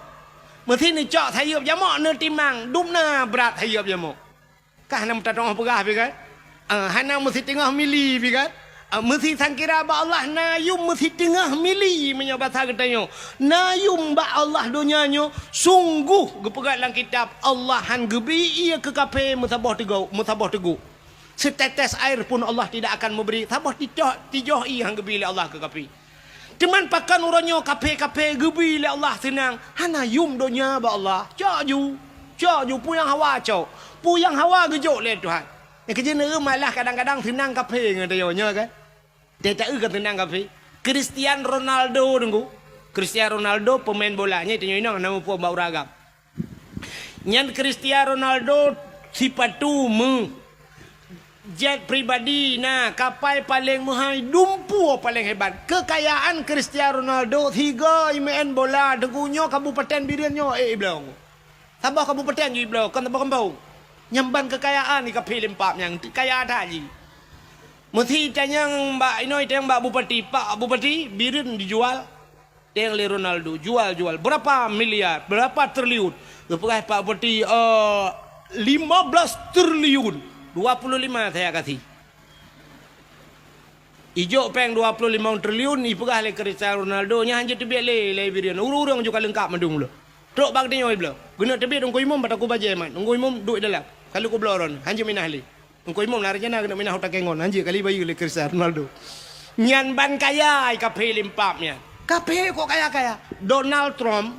mesti ni cak sayup jamak ne timang dup na berat sayup jamak kah nam ta tong pegah pi kan hana mesti tengah mili pi kan mesti sangkira ba Allah nayum mesti tengah mili menyebab katanya nayum ba Allah dunianya sungguh gepegat dalam kitab Allah han gebi ia ke kape mutabah teguh setetes air pun Allah tidak akan memberi tabah tijoh ia han gebi Allah ke kape teman pakan orangnya kape gebi Allah senang hanayum dunia ba Allah caju puyang hawa puyang hawa gejok le Tuhan yang kerja malah kadang-kadang senang kape ngatanya kan dia tak kan tenang kafe. Cristiano Ronaldo nunggu. Cristiano Ronaldo pemain bolanya itu nyinong nama puan bau ragam. Nyan Cristiano Ronaldo sipatu jet pribadi kapal paling mahal dumpu paling hebat. Kekayaan Cristiano Ronaldo 3 main bola dengunyo kabupaten biriannya belong. Sabah kabupaten je belong kan tabah kembau. Nyamban kekayaan ni kafe lempak yang kaya ada je. Mesti tanya Mbak Inoi tanya Mbak Bupati, Pak Bupati birin dijual teng le Ronaldo jual berapa miliar berapa triliun lepas Pak Bupati 15 triliun 25 saya kasih ijo peng 25 triliun ipegah le Cristiano Ronaldo nya hanje tebet le birin urang juga lengkap mandung lo tok bag dinyo iblo guna tebet ungko imam bataku baje man ungko imam duit dalam kalau ko bloron hanje minah le ungko imam narnya nak minah hotak kengon hanje kali bayu le Cristiano Ronaldo nyan ban kaya kape limpapnya kape kok kaya Donald Trump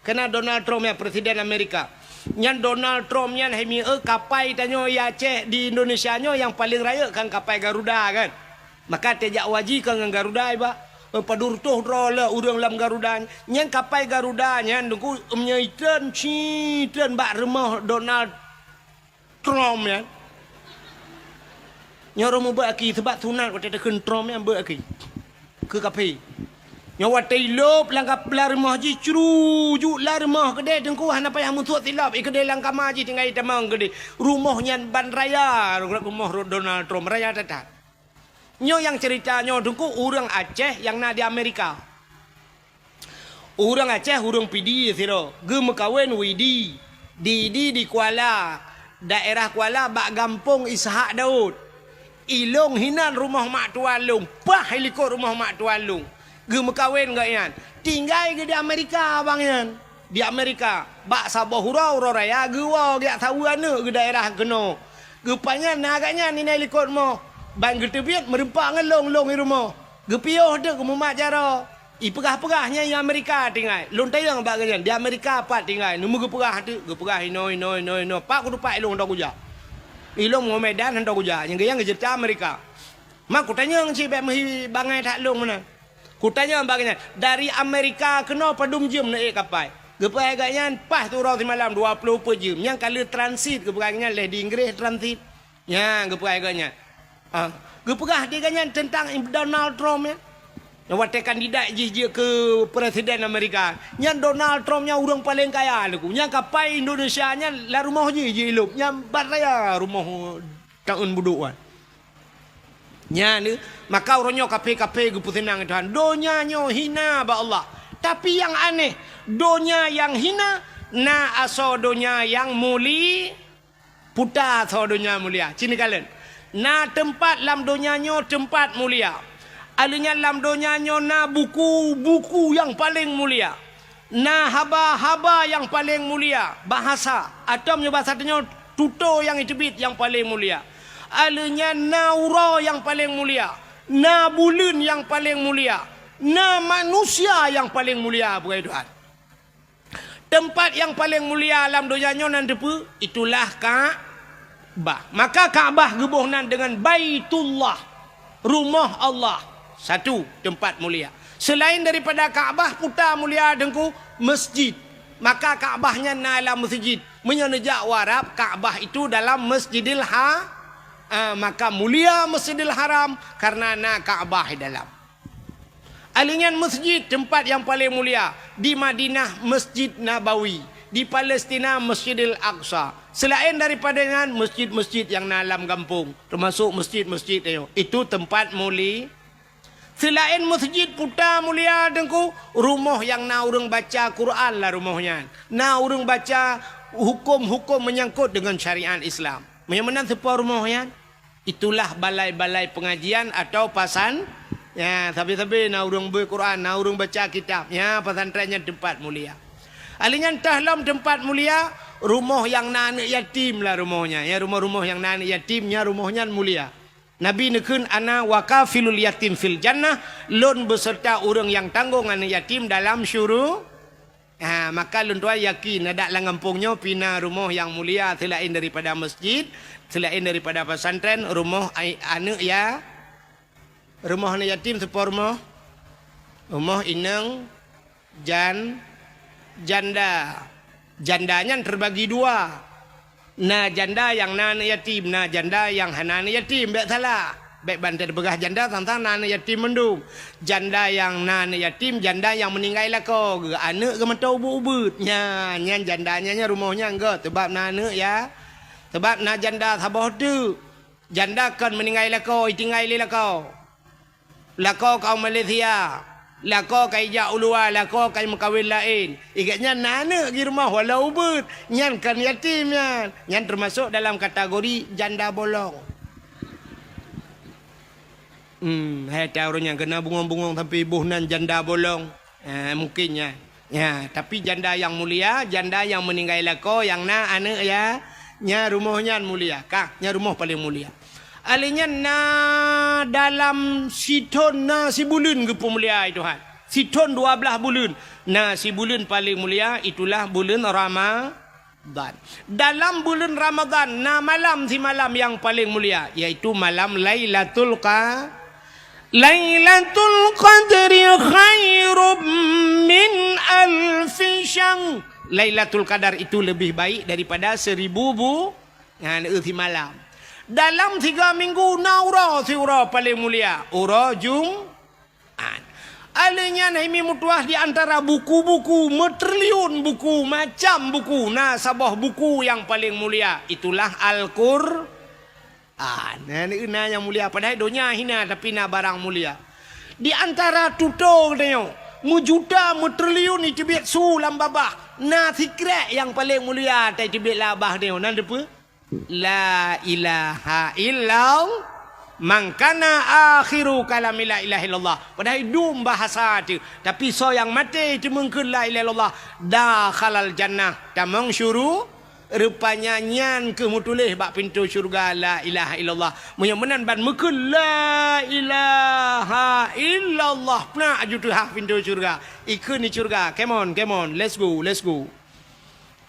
karena Donald Trump ya presiden Amerika Nyan Donald Trump nyan hemi kapal tanyo ya Aceh di Indonesia nyo yang paling raya kan kapal Garuda kan. Maka tejak waji kan dengan Garuda iba. Padur tuh rola urang lam Garuda. Nyan kapal Garuda nyan dengku menyaitan citan bak rumah Donald Trump nyan. Nyawa mu beraki sebab tunat waktu tekan Trump yang beraki ke kafe. Nyawa tilop langkap larmah ji cerujuk larmah kedai dengku hana payah mutuat tilap kedai langkap maji tinggal tamang kedai rumahnya ban raya rumah Donald Trump raya tatat. Nyo yang ceritanya dengku orang Aceh yang na di Amerika. Orang Aceh orang pidi siro ge mekawin widi di Kuala daerah Kuala bak gampung Ishak Daud. Ilong hinan rumah mak tualung, pah helikop rumah mak tualung. Ge mekawin gak yan? Tinggal ke di Amerika abang yan. Di Amerika, bak Sabah hurau raya ge wa ge tahu ane ke daerah keno. Ge panyan agaknya ni helikop mo. Ban ge tebiat merempak ngelong-long di rumah. Ge pioh de ke mak jara. I pegah-pegahnya di Amerika tinggal. Long tayang bak ganyan di Amerika pat tinggal. Numu ge pegah tu, ge pegah ino. Pak kudu pak ilong dak kujak. Ilong mau Medan hendak ujar yang cerita Amerika. Mak kutanya ngci bet mehi bangai tak long mana. Kutanya bagainya dari Amerika kena padum jam naik kapal. Gepai agaknya pas tu orang malam 20 jam. Yang kali transit gepegahnya leh di Inggris transit. Ya gepai agaknya. Gepegah dia agaknya tentang Donald Trump ya. Yang waktu kandidat je ke Presiden Amerika. Yang Donald Trump nya orang paling kaya lagu. Yang kapal Indonesia nya lah rumah je hidup. Yang baraya rumah tahun buduan. Nya ni maka orangnya kape-kape gu putenang Tuhan. Donya nyo hina ba Allah. Tapi yang aneh, donya yang hina na aso donya yang muli puta aso donya mulia. Cini kalian. Na tempat lam donya nyo tempat mulia. Alinya lam donya na buku yang paling mulia. Na haba yang paling mulia. Bahasa. Atau bahasa tuto yang itibit yang paling mulia. Alinya naura yang paling mulia. Na bulun yang paling mulia. Na manusia yang paling mulia. Bukan Tuhan. Tempat yang paling mulia alam donya nanti pun itulah Ka'bah. Maka Ka'bah gebuhnan dengan Baitullah. Rumah Allah. Satu tempat mulia. Selain daripada Kaabah putar mulia dengku masjid. Maka Kaabahnya dalam masjid. Menyenejak warab Kaabah itu dalam Masjidil maka mulia Masjidil Haram karena na Kaabah dalam. Alingan masjid tempat yang paling mulia di Madinah Masjid Nabawi, di Palestina Masjidil Aqsa. Selain daripada dengan masjid-masjid yang dalam kampung, termasuk masjid-masjid itu tempat mulia. Selain masjid putar mulia dengku, rumah yang na urang baca Quran lah rumahnya. Na urang baca hukum-hukum menyangkut dengan syariat Islam. Yang mana sebuah rumahnya? Itulah balai-balai pengajian atau pasan. Ya, tapi na urang berquran, na urang baca kitab. Ya, pesantrennya tempat mulia. Alingan tahlam tempat mulia, rumah yang na anak yatim lah rumahnya. Ya, rumah-rumah yang na anak yatimnya rumahnya mulia. Nabi nekun ana wakafilul yatim fil jannah, lon beserta orang yang tanggung anak yatim dalam syurga. Maka lon tua yakin ada lang kampungnya pina rumah yang mulia selain daripada masjid, selain daripada pesantren, rumah anak ya. Rumah anak yatim sepa rumah inang janda. Jandanya terbagi dua. Na janda yang na anak yatim, na janda yang hana anak yatim, baik salah. Baik bantai begah janda tentang na anak yatim mendung. Janda yang na anak yatim, janda yang meninggal lako. Anak ke mentau ubud. Nya jandanya rumahnya enggak sebab na anak ya. Sebab na janda sabah tu. Janda kan meninggal lako, tinggal lako. Lako kau Malaysia. Lako kai ja ulua, lako kai mekawin lain. Ikatnya nana di rumah walau ubud. Nyan kan yatim yan. Nyan termasuk dalam kategori janda bolong. Hai tahu orang yang kena bungong-bungong tapi buhnan janda bolong. Mungkinnya. Ya, tapi janda yang mulia, janda yang meninggal lako, yang na anak ya, nya rumahnya mulia. Kah, nya rumah paling mulia. Alinya na dalam siton na si bulan ke pemulia Tuhan. Siton 12 bulan. Na si bulan paling mulia itulah bulan Dalam bulan Ramadan, malam si malam yang paling mulia, yaitu malam Lailatul Qadri khairum min alfi syahr. Lailatul Qadar itu lebih baik daripada 1000 si malam. Dalam 3 minggu naura si ura paling mulia, ura Jumat. Alanya naimi mutuah di antara buku-buku, metriliun buku, macam buku. Nah, sabah buku yang paling mulia, itulah Al-Qur'an. Nah, yang mulia. Padahal dunia hina, tapi nak barang mulia. Di antara tutor katanya, mujuta, metriliun itu biar sulam babah. Nah, sikret yang paling mulia, tak itu biar labah dia. Nah, apa? La ilaha illallah. Mangkana akhiru kalam la ilaha illallah. Padahal dum bahasa tu, tapi so yang mati itu mungkin la ilaha illallah dakhalal jannah. Tamang syuru rupanya nyan ke mutulih bak pintu syurga la ilaha illallah. Muyamunan ban mungkin la ilaha illallah. Pernah aju tu hak pintu syurga. Ikut ni syurga. Come on, let's go.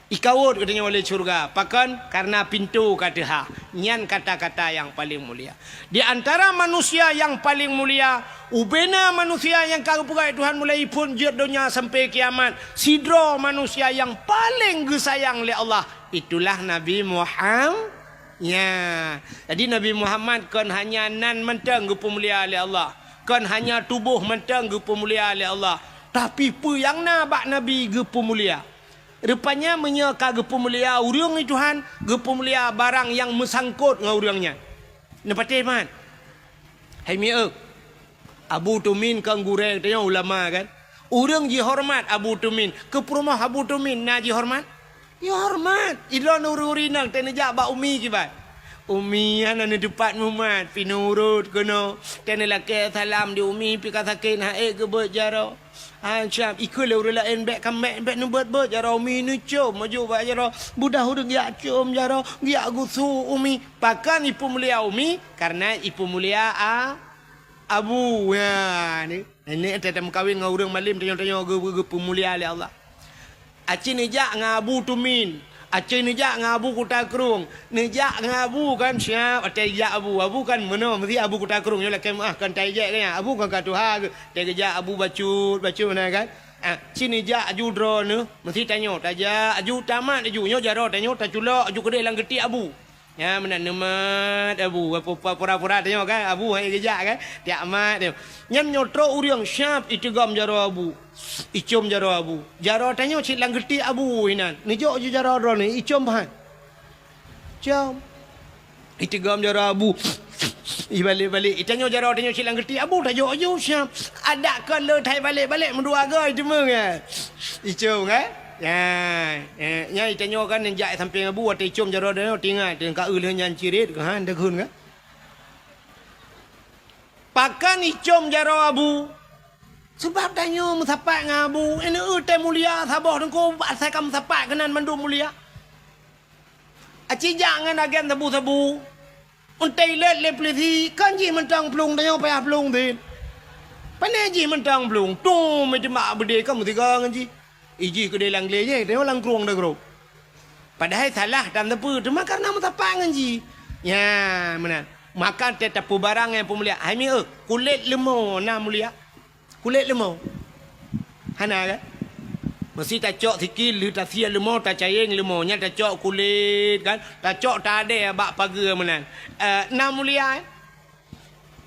Ikawut katanya oleh syurga. Pakan karena pintu kata ha. Nyan kata-kata yang paling mulia. Di antara manusia yang paling mulia, ubena manusia yang kagupugai Tuhan mulai pun jid dunia sampai kiamat. Sidro manusia yang paling gesayang oleh Allah, itulah Nabi Muhammad. Ya. Jadi Nabi Muhammad kan hanya nan mentang gupu mulia oleh Allah. Kan hanya tubuh mentang gupu mulia oleh Allah. Tapi pu yang nabak Nabi gupu mulia. Rupanya menyeka gepu mulia urang ni Tuhan, gepu mulia barang yang mesangkut dengan urangnya. Nepati man. Hai miak. Abu Tumin kang gureng tanya ulama kan. Urang ji hormat Abu Tumin. Ke rumah Abu Tumin na ji hormat? Ya hormat. Idon ururinang tenejak ba umi kibat. Umi ana ni depan Muhammad pinurut kono. Tenelake salam di umi pi katakin ha ke berjaro. Ancam ikut le urula enbek kamek enbek nubat ber jaro umi ni cum maju ba jaro budah hudung ya cum jaro ya gusu umi pakan ipu mulia umi karena ipu mulia abu ya ni tetem kawin dengan urang malim tanya-tanya gepu mulia oleh Allah. Acin ejak dengan Abu Tumin, acin ejak dengan Abu Kutakrung, nejak dengan Abu kan siap atejak Abu kan mana mesti Abu Kutakrung yo lah kan tajak kan Abu kan katuha tegejak Abu bacut mana kan. Cini jak aju dro ne mesti tanya tajak aju tamat aju nyo jaro tanya taculak aju kedai lang geti Abu. Ya mana nemat Abu apa pura-pura tanya kan Abu hai gejak kan tiak amat dia. Nyan nyotro urang syap itigam jaro Abu. Icom jaro Abu. Jaro tanya cik lang geti Abu hinan. Ni jo ju jaro dro ni icom bahan. Jom. Itigam jaro Abu. Balik-balik. Tanya jaro tanya cik lang geti Abu tak jo ju syap. Ada kan le thai balik-balik mendua gai cuma kan. Icom kan? Ya, tanya kan njak sampai Abu atau icom jaro dah tinggal dengan ka euleuh nyan cirit kan dah kun kan. Pakan icom jaro Abu. Sebab tanya musapak dengan Abu, ini teh mulia sabah dengko asal kamu sapak kenan mandu mulia. Aci jangan agen sabu-sabu. Untai le polisi kan ji mentang pelung tanya payah pelung din. Pane ji mentang pelung tu macam mak bede kamu tiga ngaji. Iji ke dalam gelenya, dia orang keruang dah kerup. Padahal salah dan tepu, cuma karena mutapak ngaji. Ya, mana? Makan tetapu barang yang pemulia. Hami kulit lemau na mulia. Kulit lemau. Hana kan? Mesti tak cok sikit, lu tak sia lemau, tak cayeng lemau. Nya tak cok kulit kan? Tak cok tak ada bak pagar mana. Na mulia.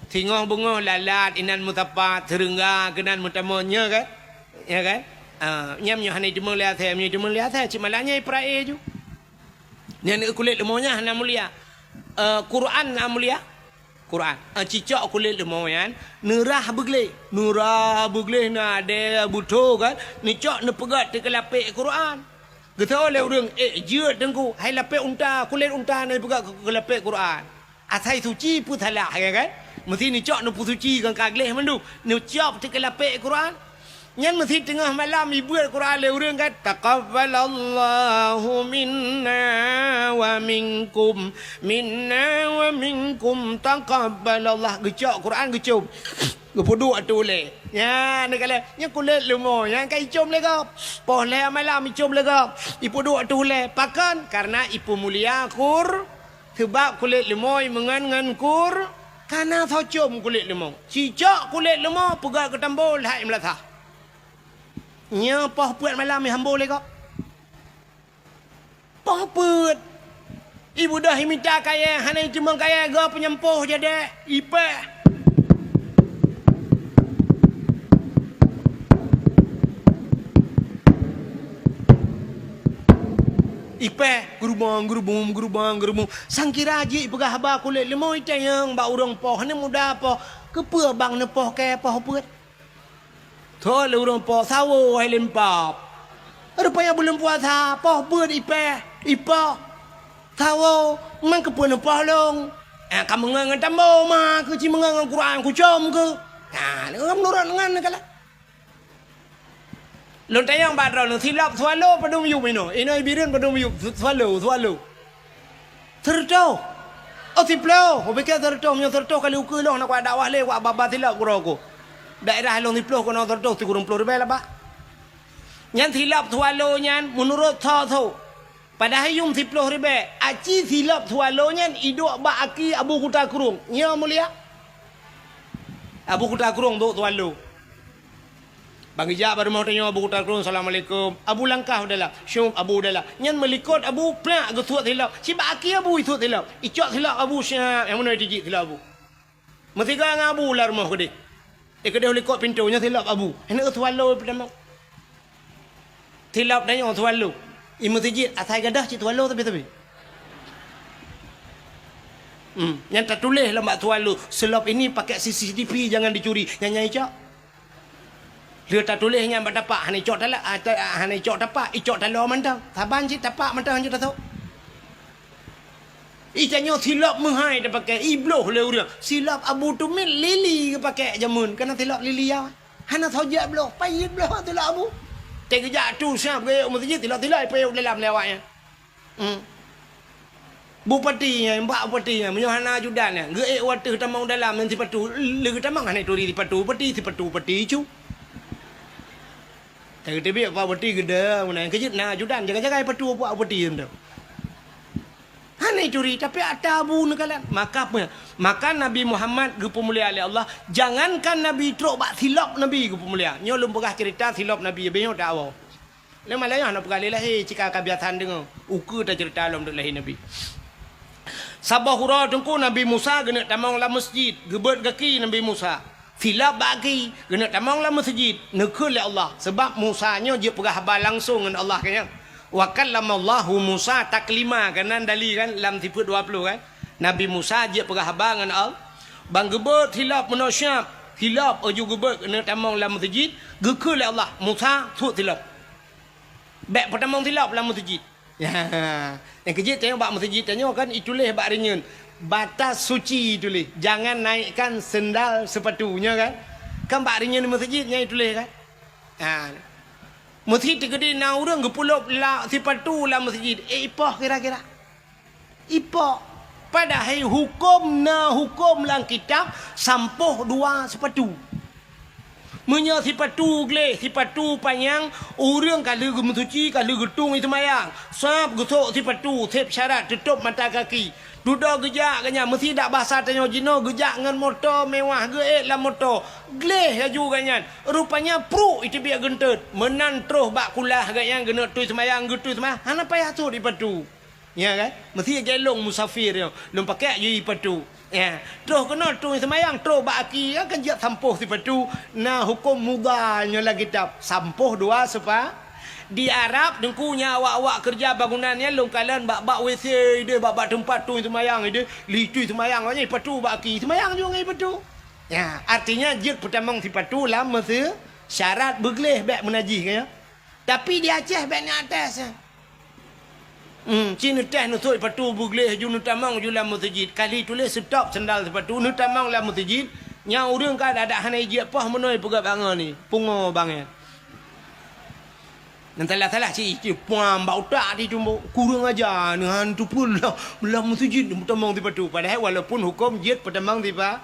Singoh bungoh lalat inan mutapak serengga kenan mutamonya kan? Ya kan? Nyam nyo hanai cuma lihat saya, cuma lihat saya cuma lanya iprai ju. Ni kulit lemaunya hana mulia. Quran na mulia. Quran. Cicak kulit lemau yan. Nurah begle na ada buto kan. Ni cok ne pegat te kelapik Quran. Geta oleh urang jeut dengku, hai lapik unta, kulit unta ne pegat kelapik Quran. Asai suci pu salah kan. Mesti ni cok ne pu suci kan kagleh mandu. Ni cok te kelapik Quran. Nyan mesti tengah malam ibu Al-Quran le urang kan taqabbalallahu minna wa minkum taqabbalallah gecok Quran gecom Gepudu atu le. Ya, ni kala nya kulit lumo, yang kai icom le kau. Poh le malam icom le kau. Ipudu atu le. Pakan karena ipu mulia kur. Sebab kulit lumo mengan kur. Karena thau com kulit lumo. Cicak kulit lumo pegang ke tambol hai melatah. Nya poh puat malam ni hambo le kau. Poh puat. Ibu dah minta kaya, hanai cuma kaya ga penyempoh jadi ipe. Ipe gerubung. Sangkira ji pegah ba kulit lemau itayang ba urang poh ni muda poh. Kepe bang ne poh ke poh puat. Tho le urang poh sawo hai lempap. Rupanya belum puasa poh puat ipe. Tahu, mang kepuan apa long? Kamu ngangan tambah mah, kecil mengangan Quran kucom ke? Nah, kamu nurut ngan kala. Lontai yang badal, silap swallow padum yuk ino. Ino ibirin padum yuk swallow. Tertau. Oh tiplau, oh betul tertau, mio tertau kali ukul long nak ada awal le, wak baba silap kuroko. Daerah long tiplau kono tertau, tikurung pelur bela ba. Nyan silap swallow nyan, menurut tahu. Padahal yung 10 ribu, aci silap swallow nyan iduk ba aki Abu Kuta Kurung. Nya mulia. Abu Kuta Kurung tu swallow. Bang Ijak baru mau tanya Abu Kuta Kurung, Assalamualaikum. Abu langkah udahlah, syum Abu udahlah. Nyan melikot Abu plak ke tuat silap. Si ba aki Abu itu silap. Icok silap Abu syap, yang mana dijik silap Abu. Mesti kan Abu lah rumah kedai. Kedai melikot pintunya silap Abu. Hendak swallow pertama. Silap tanya swallow. Imu tijit atai gadah cik tualo tapi. Yang tak tulis lah mak tualo. Selop ini pakai CCTV jangan dicuri. Yang nyai cok. Dia tak tulis yang mak dapak. Hani cok talak. Hani cok dapak. Icok talak mantang. Saban cik dapak mantang cik tak tahu. Ikannya silap menghai dia pakai. Ibloh le orang. Silap Abu Tumil lili ke pakai jamun. Kena silap lili ya. Hana tahu je bloh. Payit bloh silap Abu. Kejap tu siap ke masjid tilak-tilak payah dalam lewatnya. Bupati yang mbak bupati yang menyohana judan yang ge water tamang dalam nanti patu le tamang hanai tori di patu pati cu. Tak tebe apa bupati gede mana kejut na judan jaga-jaga patu apa bupati tu. Hanai tori tapi ada abu nekalan. Maka Nabi Muhammad ge pemulia oleh Allah, jangankan Nabi trok bak silap Nabi ge pemulia. Nyo lum pegah cerita silap Nabi benyo dak awal. Le malaya nak pegah lahir cika kebiasaan dengar. Uku tak cerita lum dak lahir Nabi. Sabah hura tengku Nabi Musa gena tamang la masjid, gebet kaki Nabi Musa. Silap bagi gena tamang la masjid, nekul oleh Allah sebab Musa nyo je pegah habal langsung dengan Allah kan. Wa kallamallahu Musa taklima kanan dali kan lam 20 kan. Nabi Musa je pegah habang dengan Allah. Bang gebet hilap manusia, hilap aju gebet kena tamang lam masjid, gekul Allah. Musa tu hilap. Bek pertamang hilap lam masjid. Ya. Yang kejit tengok bak masjid tengok kan itulah bak ringan. Batas suci itulah. Jangan naikkan sendal sepatunya kan. Kan bak ringan di masjidnya itulah kan. Ha. Masjid tegede na urang gepulop la sepatu la masjid. Ipoh kira-kira. Ipoh. Padahal hukum lang kitab sampoh 2 sepatu. Menya sepatu gle, sepatu panjang, urang kalau gemusuci, kalau getung itu mayang. Sab gusok sepatu, sep syarat tutup mata kaki. Duduk gejak kanya, mesti tak bahasa tanya jino, gejak dengan motor mewah ge lah motor. Gleh laju kanya. Rupanya pro itu biar gentut. Menan terus bak kulah kanya gena tu semayang, gitu semayang. Hana payah tu di patu. Ya kan? Mesti gelong musafir yo. Lum pakai je patu. Ya. Terus kena tu semayang, terus bak aki akan jat sampuh si patu. Nah hukum mudahnya lagi kitab. Sampuh 2 sepa. Di Arab dengkunya awak-awak kerja bangunannya longkalan bak WC dia bak tempat tu semayang dia litu semayang banyak patu bak aki semayang juga ngai patu. Ya, artinya jek pertamang si patu lah mesti syarat begleh bak menajih kaya. Tapi di Aceh bak ni atas. Cina teh nusuk patu begleh ju nutamang ju lam masjid. Kali tulis stop sendal sepatu nutamang lam masjid. Nya urang ka ada hanai je pah menoi pegak bangan ni. Pungo bangnya. Nanti salah cik puan bau tak di jumbo kurang aja dengan tu pun lah masjid pertamang di patu padahal walaupun hukum jid pertamang di pa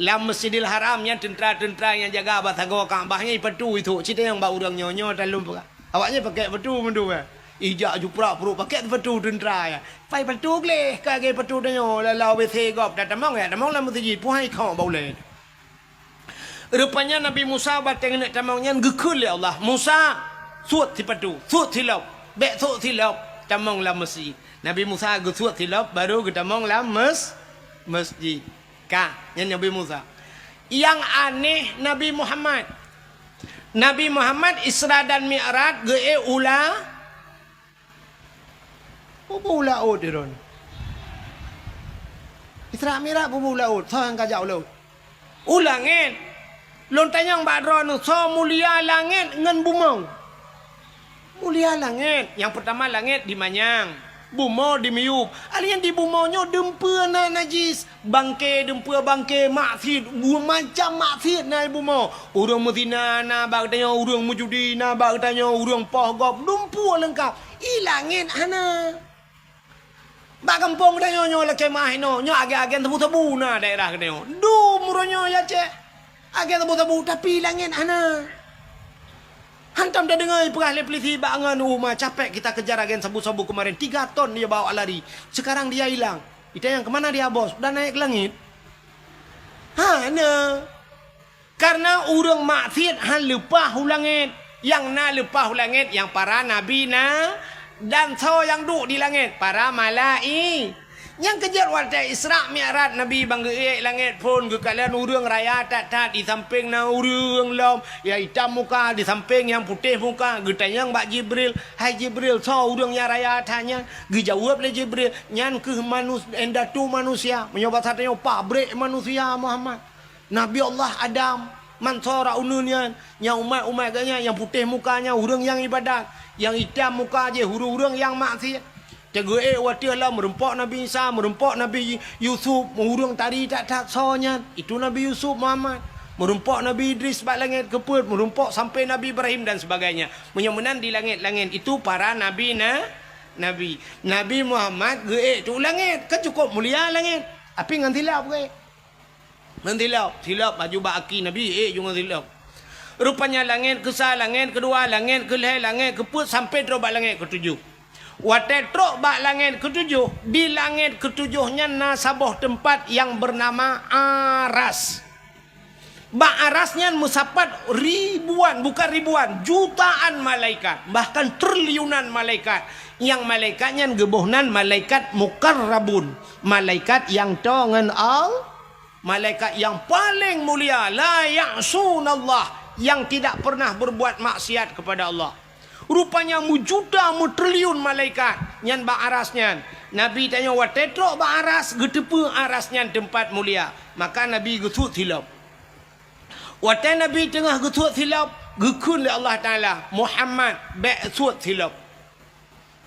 Lam Masjidil Haram yang tentera-tentera yang jaga Batagor Kaabahnya petu itu. Cerita yang bau orang nyonyo dalam pula. Awaknya pakai petu mendu kan. Ijak juprak perut pakai petu tentera ya. Pai petu leh kage petu danyo lalau WC gop dah tamang ya. Tamang lam masjid puhai kau bau leh. Rupanya Nabi Musa batang nak tamangnya gekul ya Allah. Musa suat ti petu, suat ti lauk. Bek suat ti lauk tamang lam masjid. Nabi Musa gesuat ti lauk baru ke tamang lam masjid. Kah, yang Nabi Musa. Yang aneh Nabi Muhammad. Nabi Muhammad Isra dan Mi'raj ge ula. Apa ula diron? Isra Mi'raj apa ula Sang kajak ula. Ulangin. Lontanyang badron so mulia langit ngan bumau. Mulia langit. Yang pertama langit di Manyang. Bumo di Miyub. Alian di bumonyo dempua na najis. Bangke dempua bangke maksud. Macam maksud na bumo. Urang mezina na bagtanya urang mujudi na bagtanya urang pohgop. Dempua lengkap. Ilangin ana. Bak kampung dah nyo laki mah no. Nyo agen-agen tebu-tebu na daerah kena. Muronyo ya cek. Agen tebu-tebu tapi ilangin ana. Hantam dah dengar perah polisi bangan rumah capek kita kejar agen sabu-sabu kemarin 3 ton dia bawa lari. Sekarang dia hilang. Kita yang kemana dia bos? Dah naik ke langit. Hana. Karena urang maksiat han lupa hulangit. Yang na lupa hulangit yang para nabi na dan so yang duduk di langit para malai. Yang kejar waktu Isra Mi'raj Nabi bangge langit pun ke kalian urang raya tat di samping na urang lom ya hitam muka di samping yang putih muka getanyang Mbak Jibril hai Jibril so urang yang raya tanya dijawab le Jibril nyan ke endatu manusia menyobat satenya pabrik manusia Muhammad Nabi Allah Adam mansora ununyan yang umat-umat ganya yang putih mukanya urang yang ibadat yang hitam muka je hurung-hurung yang maksiat. Jaga waktu lah merempok Nabi Isa, merempok Nabi Yusuf, mengurung tadi tak sonya. Itu Nabi Yusuf Muhammad. Merempok Nabi Idris bak langit keput, merempok sampai Nabi Ibrahim dan sebagainya. Menyemenan di langit-langit itu para nabi nabi. Nabi Muhammad tu langit, kan cukup mulia langit. Tapi ngan tilap ke? Ngan tilap baju bak aki Nabi jangan tilap. Rupanya langit kesal langit kedua, langit kelih, langit keput sampai terobak langit ketujuh. Watetrok bak langit ketujuh. Di langit ketujuhnya nasabah tempat yang bernama Aras. Bak Arasnya musapat ribuan, bukan ribuan, jutaan malaikat. Bahkan triliunan malaikat. Yang malaikatnya gebohnan malaikat mukarrabun. Malaikat yang tongan malaikat yang paling mulia. La ya'sunallah. Yang tidak pernah berbuat maksiat kepada Allah. Rupanya mujuda mutriliun malaikat nyan bak arasnya. Nabi tanya watetro bak aras getepe arasnya tempat mulia. Maka Nabi gesut silap. Watai Nabi tengah gesut silap gekun oleh Allah Taala Muhammad bek sut silap.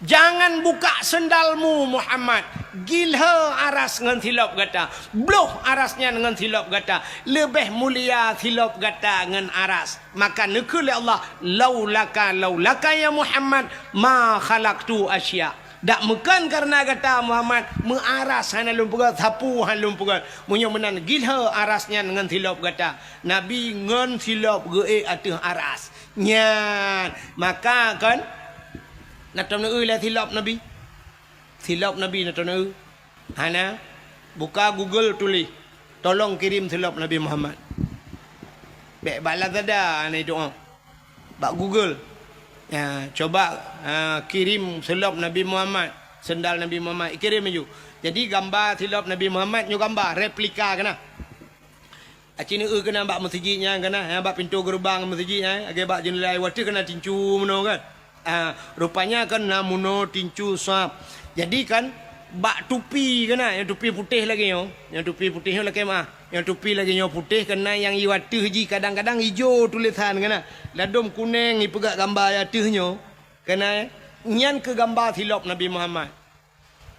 Jangan buka sendalmu Muhammad. Gilha aras dengan silap kata. Bloh arasnya dengan silap kata. Lebih mulia silap kata dengan aras. Maka nekul Allah. Laulaka ya Muhammad. Ma khalaqtu asya. Tak mekan karena kata Muhammad. Mengaras hana lumpukan. Sapu hana lumpukan. Munya menan gilha arasnya dengan silap kata. Nabi ngan silap ge atih aras. Nyan. Maka kan. Natam na lah silap Nabi. Silap Nabi natam na Hana buka Google tulis. Tolong kirim silap Nabi Muhammad. Bek bala tada ana doa. Bak Google. Ya, coba kirim silap Nabi Muhammad, sendal Nabi Muhammad. Kirim aja. Jadi gambar silap Nabi Muhammad nyu gambar replika kana. Acini kena bak masjidnya kana, bak pintu gerbang masjidnya, age bak jendela wati kena tincu meno kan. Rupanya kan namuno tincu sap. Jadi kan bak tupi kena yang tupi putih lagi yo. Yang tupi putih lagi mah. Yang tupi lagi yo putih kena yang iwatih ji kadang-kadang hijau tulisan kena. Ladom kuning ipegak gambar yatihnya. Kena nyan ke gambar silap Nabi Muhammad.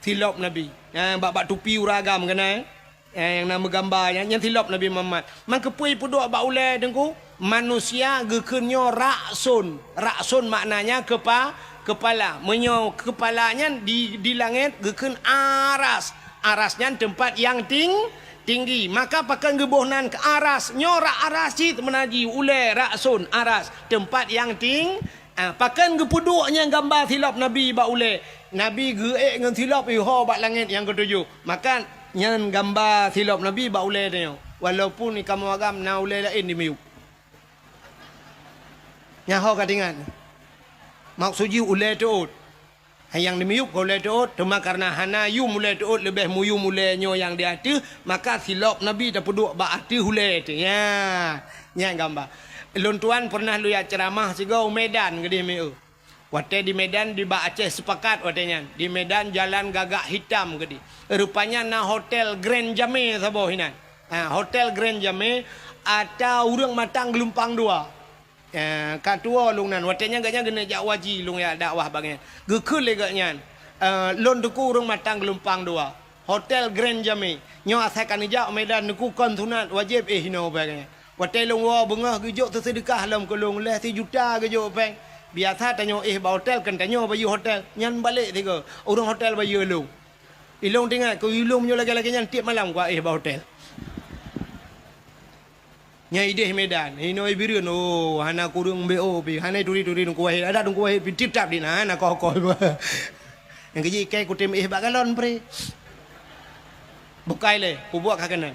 Silap Nabi. Bak tupi uragam kena. Yang nama gambarnya yang silap Nabi Muhammad. Man kepui puduk bak ulai dengku. Manusia gekenyo raksun. Raksun maknanya kepala. Menyo kepalanya di langit geken aras. Arasnya tempat yang tinggi. Maka pakan gebuhnan ke aras. Nyorak aras cit menaji. Ulai raksun aras. Tempat yang pakan gepuduknya gambar silap Nabi bak ulai. Nabi geek dengan silap iho bak langit yang ketujuh. Maka yang gambar silap Nabi bak ulai dia. Walaupun ni kamu agam na ulai lain di miuk. Nyaho katingan. Maksudnya ulai tuut. Yang dimiuk oleh tuut, cuma karena hana yu mulai tuut lebih muyu mulainya yang dia tu, maka silap Nabi dah peduk bak ati hulai tu. Ya, nya gambar. Lun tuan pernah lu ya ceramah sigau Medan gede meu. Wate di Medan di bak Aceh sepakat watenya. Di Medan jalan gagak hitam gede. Rupanya na hotel Grand Jame sabo hinan. Hotel Grand Jame ada urang matang gelumpang dua. Katua lung nan watenya gaknya gena jak waji lung ya dakwah bagian gekul le gaknya lon duku urang matang gelumpang dua hotel Grand Jame nyo asakan ija Medan duku kon sunat wajib hino bagian wate lung wa bengah gejuk tersedekah lam kolong leh 3 juta gejuk peng biasa tanyo ba hotel kan tanyo bayu hotel nyan balik tiga urang hotel bayu lung ilung tinggal ko ilung nyo lagi-lagi nyan tiap malam gua ba hotel Nyai deh Medan, hino ibiru no, hana kurung bo, hana turi nungku wahid, ada nungku wahid pitip tap di hana kau. Yang keji kayak kutem bagalon pre, bukai le, kubuat kakena.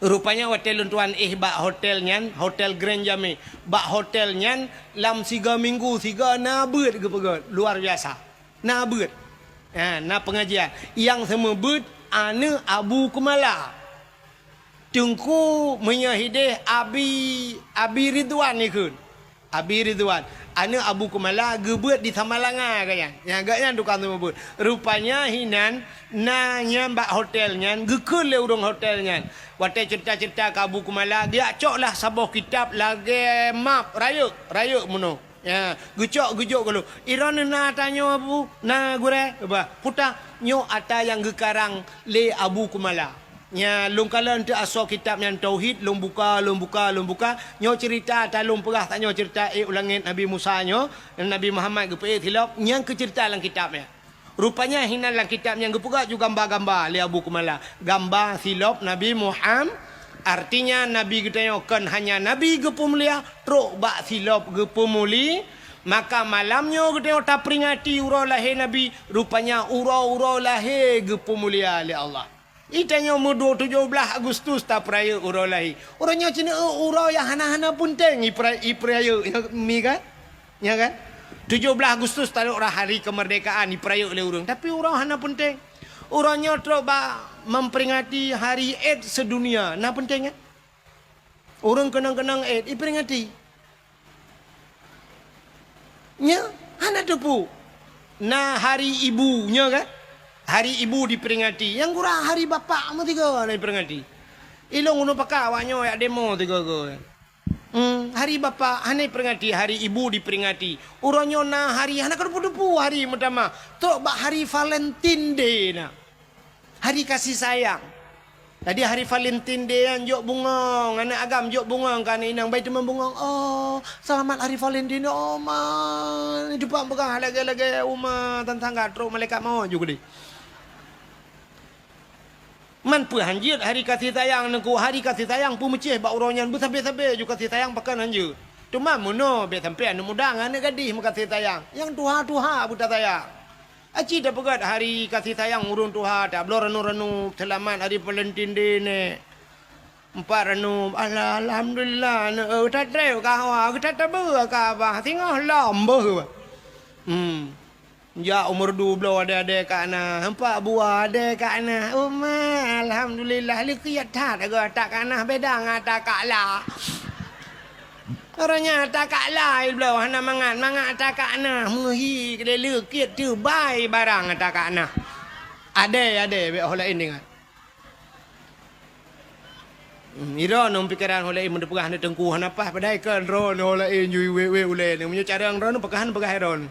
Rupanya hotel tuan bak hotel nyan, hotel Grand Jame, bak hotel nyan, lam 3 minggu 3 nabut ke pegot, luar biasa, nabut, na pengajian, yang semua but, ane Abu Kumala. Tungku menyahidih Abi Ridwan ni kun. Abi Ridwan. Ana Abu Kumala gebut di Tamalanga kaya. Yang agaknya tukang tu gebut. Rupanya hinan nanya mbak hotelnya gekul le urang hotelnya. Wate cerita-cerita ke Abu Kumala dia coklah sabah kitab lagi map rayuk muno. Ya, gejok kalau. Iran na tanya Abu na gure ba puta nyo ata yang gekarang le Abu Kumala. Nya lung kalan tu asal kitab yang tauhid lung buka nyo cerita talung perah tak nyo cerita ulangit Nabi Musa nyo dan Nabi Muhammad gepe hilap yang ke cerita dalam kitabnya rupanya hinan dalam kitab yang gepuga juga gambar-gambar li Abu Kumala gambar silap Nabi Muhammad artinya Nabi getanyokan hanya Nabi gepemulia truk bak silap gepemuli maka malamnya getanyo ta peringati urau lahir Nabi rupanya urau lahir gepemulia li Allah. Itanya mudo 17 Agustus tak peraya urau lahir. Orangnya cina urau yang hana-hana punting peraya mi kan? Ya kan? 17 Agustus tak ada hari kemerdekaan peraya oleh urang. Tapi urau hana penting. Orangnya terus memperingati hari AIDS sedunia. Nah penting kan? Orang kenang-kenang AIDS diperingati. Nya hana tepu. Nah hari ibunya kan? Hari ibu diperingati. Yang kurang hari bapa mu 3 diperingati. Ilong uno pakak awaknya ya demo 3 go. Hari bapa hane peringati, hari ibu diperingati. Uronyo na hari hana kedepu-depu hari pertama. Tok bak hari Valentine Day na. Hari kasih sayang. Tadi hari Valentine Day yang jok bunga, anak agam jok bunga kan inang baik teman bunga. Oh, selamat hari Valentine oh man. Depan pegang lagi-lagi umah tentang truk malaikat mau juga deh. Man pu hanjir hari kasih sayang nengku hari kasih sayang pu mecih bak uronyan bu sampai-sampai juga kasih sayang pakan hanjir. Cuma muno be sampai anu mudang ane gadih mu kasih sayang. Yang tuha buta sayang. Aci dah pegat hari kasih sayang urun tuha tak belum renu selamat hari Valentine Day ne. 4 renu alhamdulillah ne tak treu ka hawa tak tabu ka ba tengah lomba. Ya umur 12 ada kat ana. 4 buah ada kat ana. Umma alhamdulillah li kiat tak tak kat ana beda ngata kak la. Orangnya tak kak la belau hana mangan tak kat ana. Muhi kedai le kiat tu bai barang tak kat ana. Ada be holain dengar. Ira nom pikiran holain mun pegah na tengku hana pas padai kan ron holain yui we ule ni munyo cara ron pekahan ron.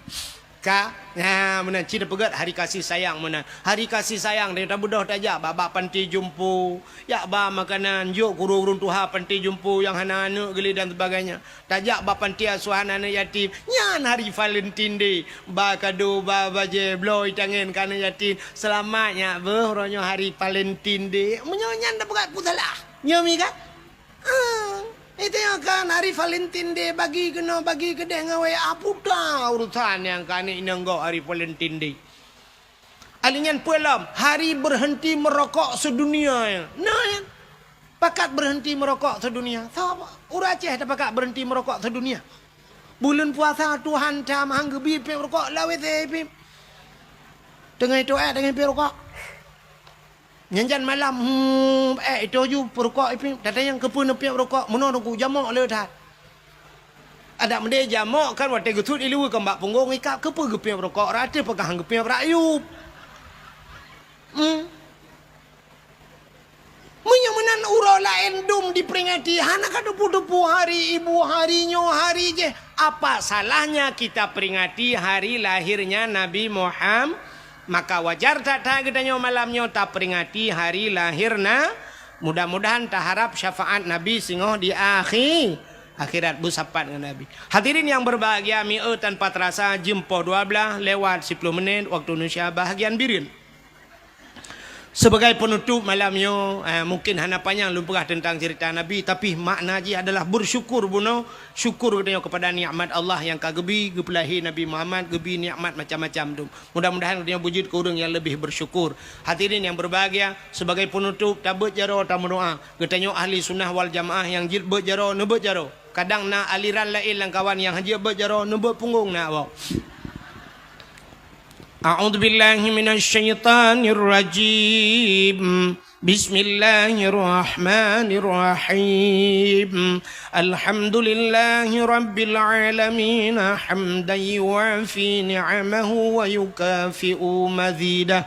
Mana cina pegat hari kasih sayang mana. Hari kasih sayang dia tak budah tajak babak panti jumpu. Ya ba makanan juk kurung tuha panti jumpu yang hana-hana geli dan sebagainya. Tajak ba panti asuhan anak yatim. Nyan hari Valentine Day. Ba kado ba baje blow tangan kana yatim. Selamatnya beronyo hari Valentine Day. Menyanyan dah pegat putalah. Nyami kan? Itu yang kan hari Valentine Day bagi kena bagi kedai ngawai apa dah urusan yang kan ini enggak hari Valentine Day. Alingan pulam hari berhenti merokok sedunia. Nah, ya. Pakat berhenti merokok sedunia. Siapa? Orang Aceh dah pakat berhenti merokok sedunia. Bulan puasa Tuhan cam hanggebi pe rokok lawe te. Tengah itu dengan pe rokok. Nyanjan malam itu ju perokok ipi tata yang kepun piak rokok meno ku jamak le dah ada mende jamak kan wate gutut ilu ke mbak punggung ikap kepe gepiak rokok rata pegang gepiak rayup menyamanan ura lain dum diperingati hana ka depu-depu hari ibu harinyo hari je apa salahnya kita peringati hari lahirnya Nabi Muhammad. Maka wajar tak gedanya malamnya tak peringati hari lahirna. Mudah-mudahan tak harap syafaat Nabi singoh di akhirat busapat dengan Nabi. Hadirin yang berbahagia, mi'e tanpa terasa jempo 12 lewat 10 menit waktu Indonesia bahagian birin. Sebagai penutup malamnya, mungkin hana panjang lupa tentang cerita Nabi, tapi makna je adalah bersyukur buno, syukur kepada nikmat Allah yang kagebi gepelahi Nabi Muhammad, gebi nikmat macam-macam tu. Mudah-mudahan dia wujud ke orang yang lebih bersyukur. Hadirin yang berbahagia, sebagai penutup tabut jaro tamu doa. Getanyo ahli sunnah wal jamaah yang jid berjaro nebut jaro. Kadang na aliran lain lang kawan yang haji berjaro nebut punggung nak bawa. أعوذ بالله من الشيطان الرجيم بسم الله الرحمن الرحيم الحمد لله رب العالمين حمدا يوافي نعمه ويكافئ مزيده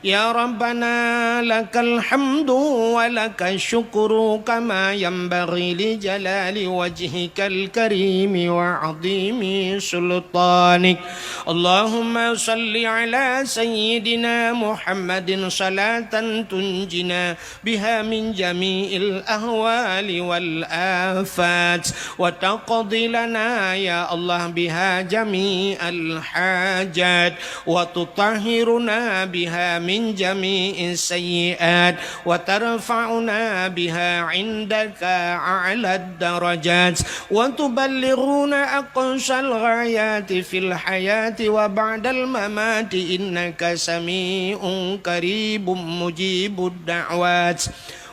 يا ربنا لك الحمد ولك الشكر كما ينبغي لجلال وجهك الكريم وعظيم سلطانك اللهم صل على سيدنا محمد صلاة تنجنا بها من جميع الأهوال والآفات وتقضي لنا يا الله بها جميع الحاجات وتطهرنا بها من جميع السيئات وترفعنا بها عندك أعلى الدرجات وتبلغنا أقصى الغايات في الحياة وبعد الممات إنك سميع قريب مجيب الدعوات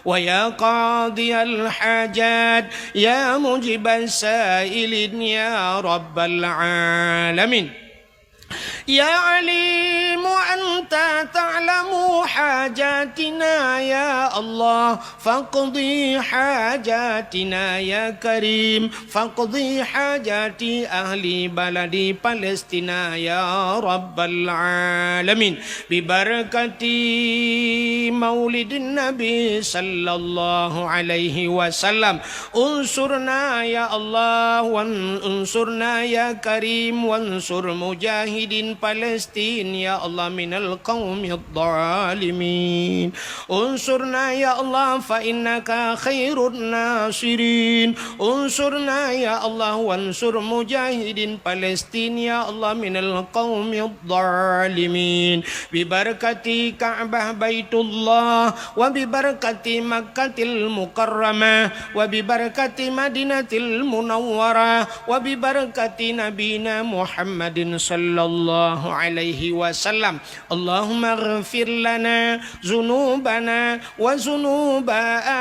ويا قاضي الحاجات يا مجيب السائلين يا رب العالمين يا عليم أنت تعلم حاجاتنا يا الله فاقضي حاجاتنا يا كريم فاقضي حاجات أهل بلدي فلسطين يا رب العالمين ببركة مولد النبي صلى الله عليه وسلم انصرنا يا الله وانصرنا يا كريم وانصر مجاهدين فلسطين يا الله من القوم الظالمين انصرنا يا الله فإنك خير الناصرين انصرنا يا الله وانصر مجاهدين فلسطين يا الله من القوم الظالمين ببركة كعبة بيت الله وببركة مكة المكرمة وببركة مدينة المنورة وببركة نبينا محمد صلى الله عليه وسلم اللهم اغفر لنا ذنوبنا وذنوب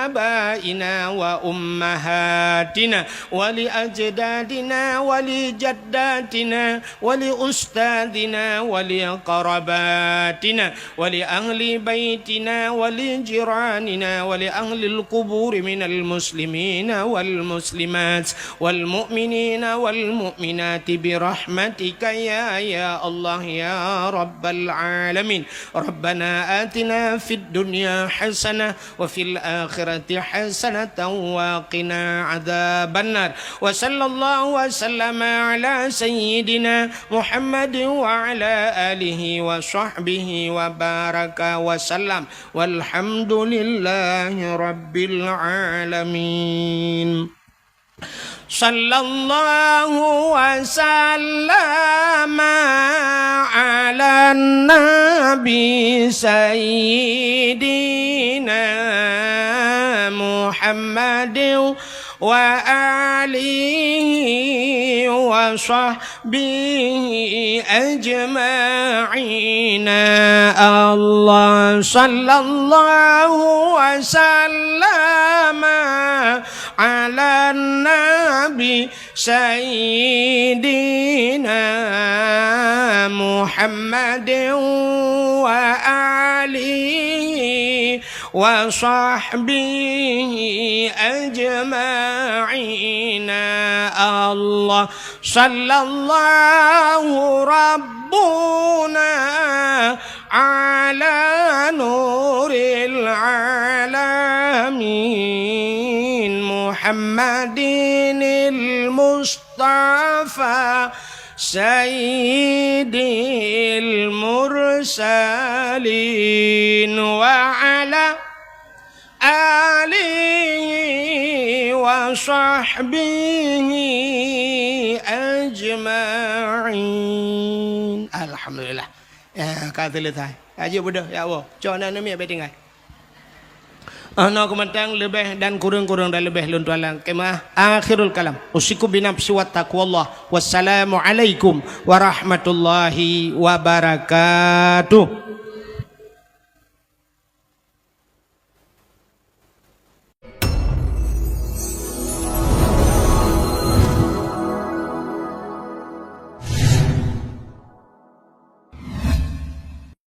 آبائنا وأمهاتنا ولأجدادنا ولجداتنا ولأستاذنا ولقرباتنا ولأهل بيتنا ولجيراننا ولأهل القبور من المسلمين والمسلمات والمؤمنين والمؤمنات برحمتك يا الله Allah ya rabbal alamin. Rabbana atina fid dunya hasanah wa fil akhirati hasanatan wa qina adzabannar. Wa sallallahu wa sallama ala sayyidina Muhammad wa ala alihi wa sahbihi wa baraka wa sallam. Walhamdulillahi rabbil alamin. Sallallahu wa sallama ala nabi sayyidina Muhammadin wa alihi wa sahbihi ajma'ina. Allah sallallahu wa sallama ala nabi sayyidina Muhammadin wa alihi wa sahbihi ajma'ina. Allah sallallahu rabbuna ala nuril alamin Muhammadinil Mustafa sayyidil mursalin wa ala alihi wa sahbihi ajma'in. Alhamdulillah. Ya, kata letai. Aja bodoh ya Allah. Jangan nak mi tinggal. Ana kementang lebih dan kurang-kurang dan lebih luntualang kemah akhirul kalam usikum binafsi wa taqwallah. Wassalamu alaikum warahmatullahi wabarakatuh.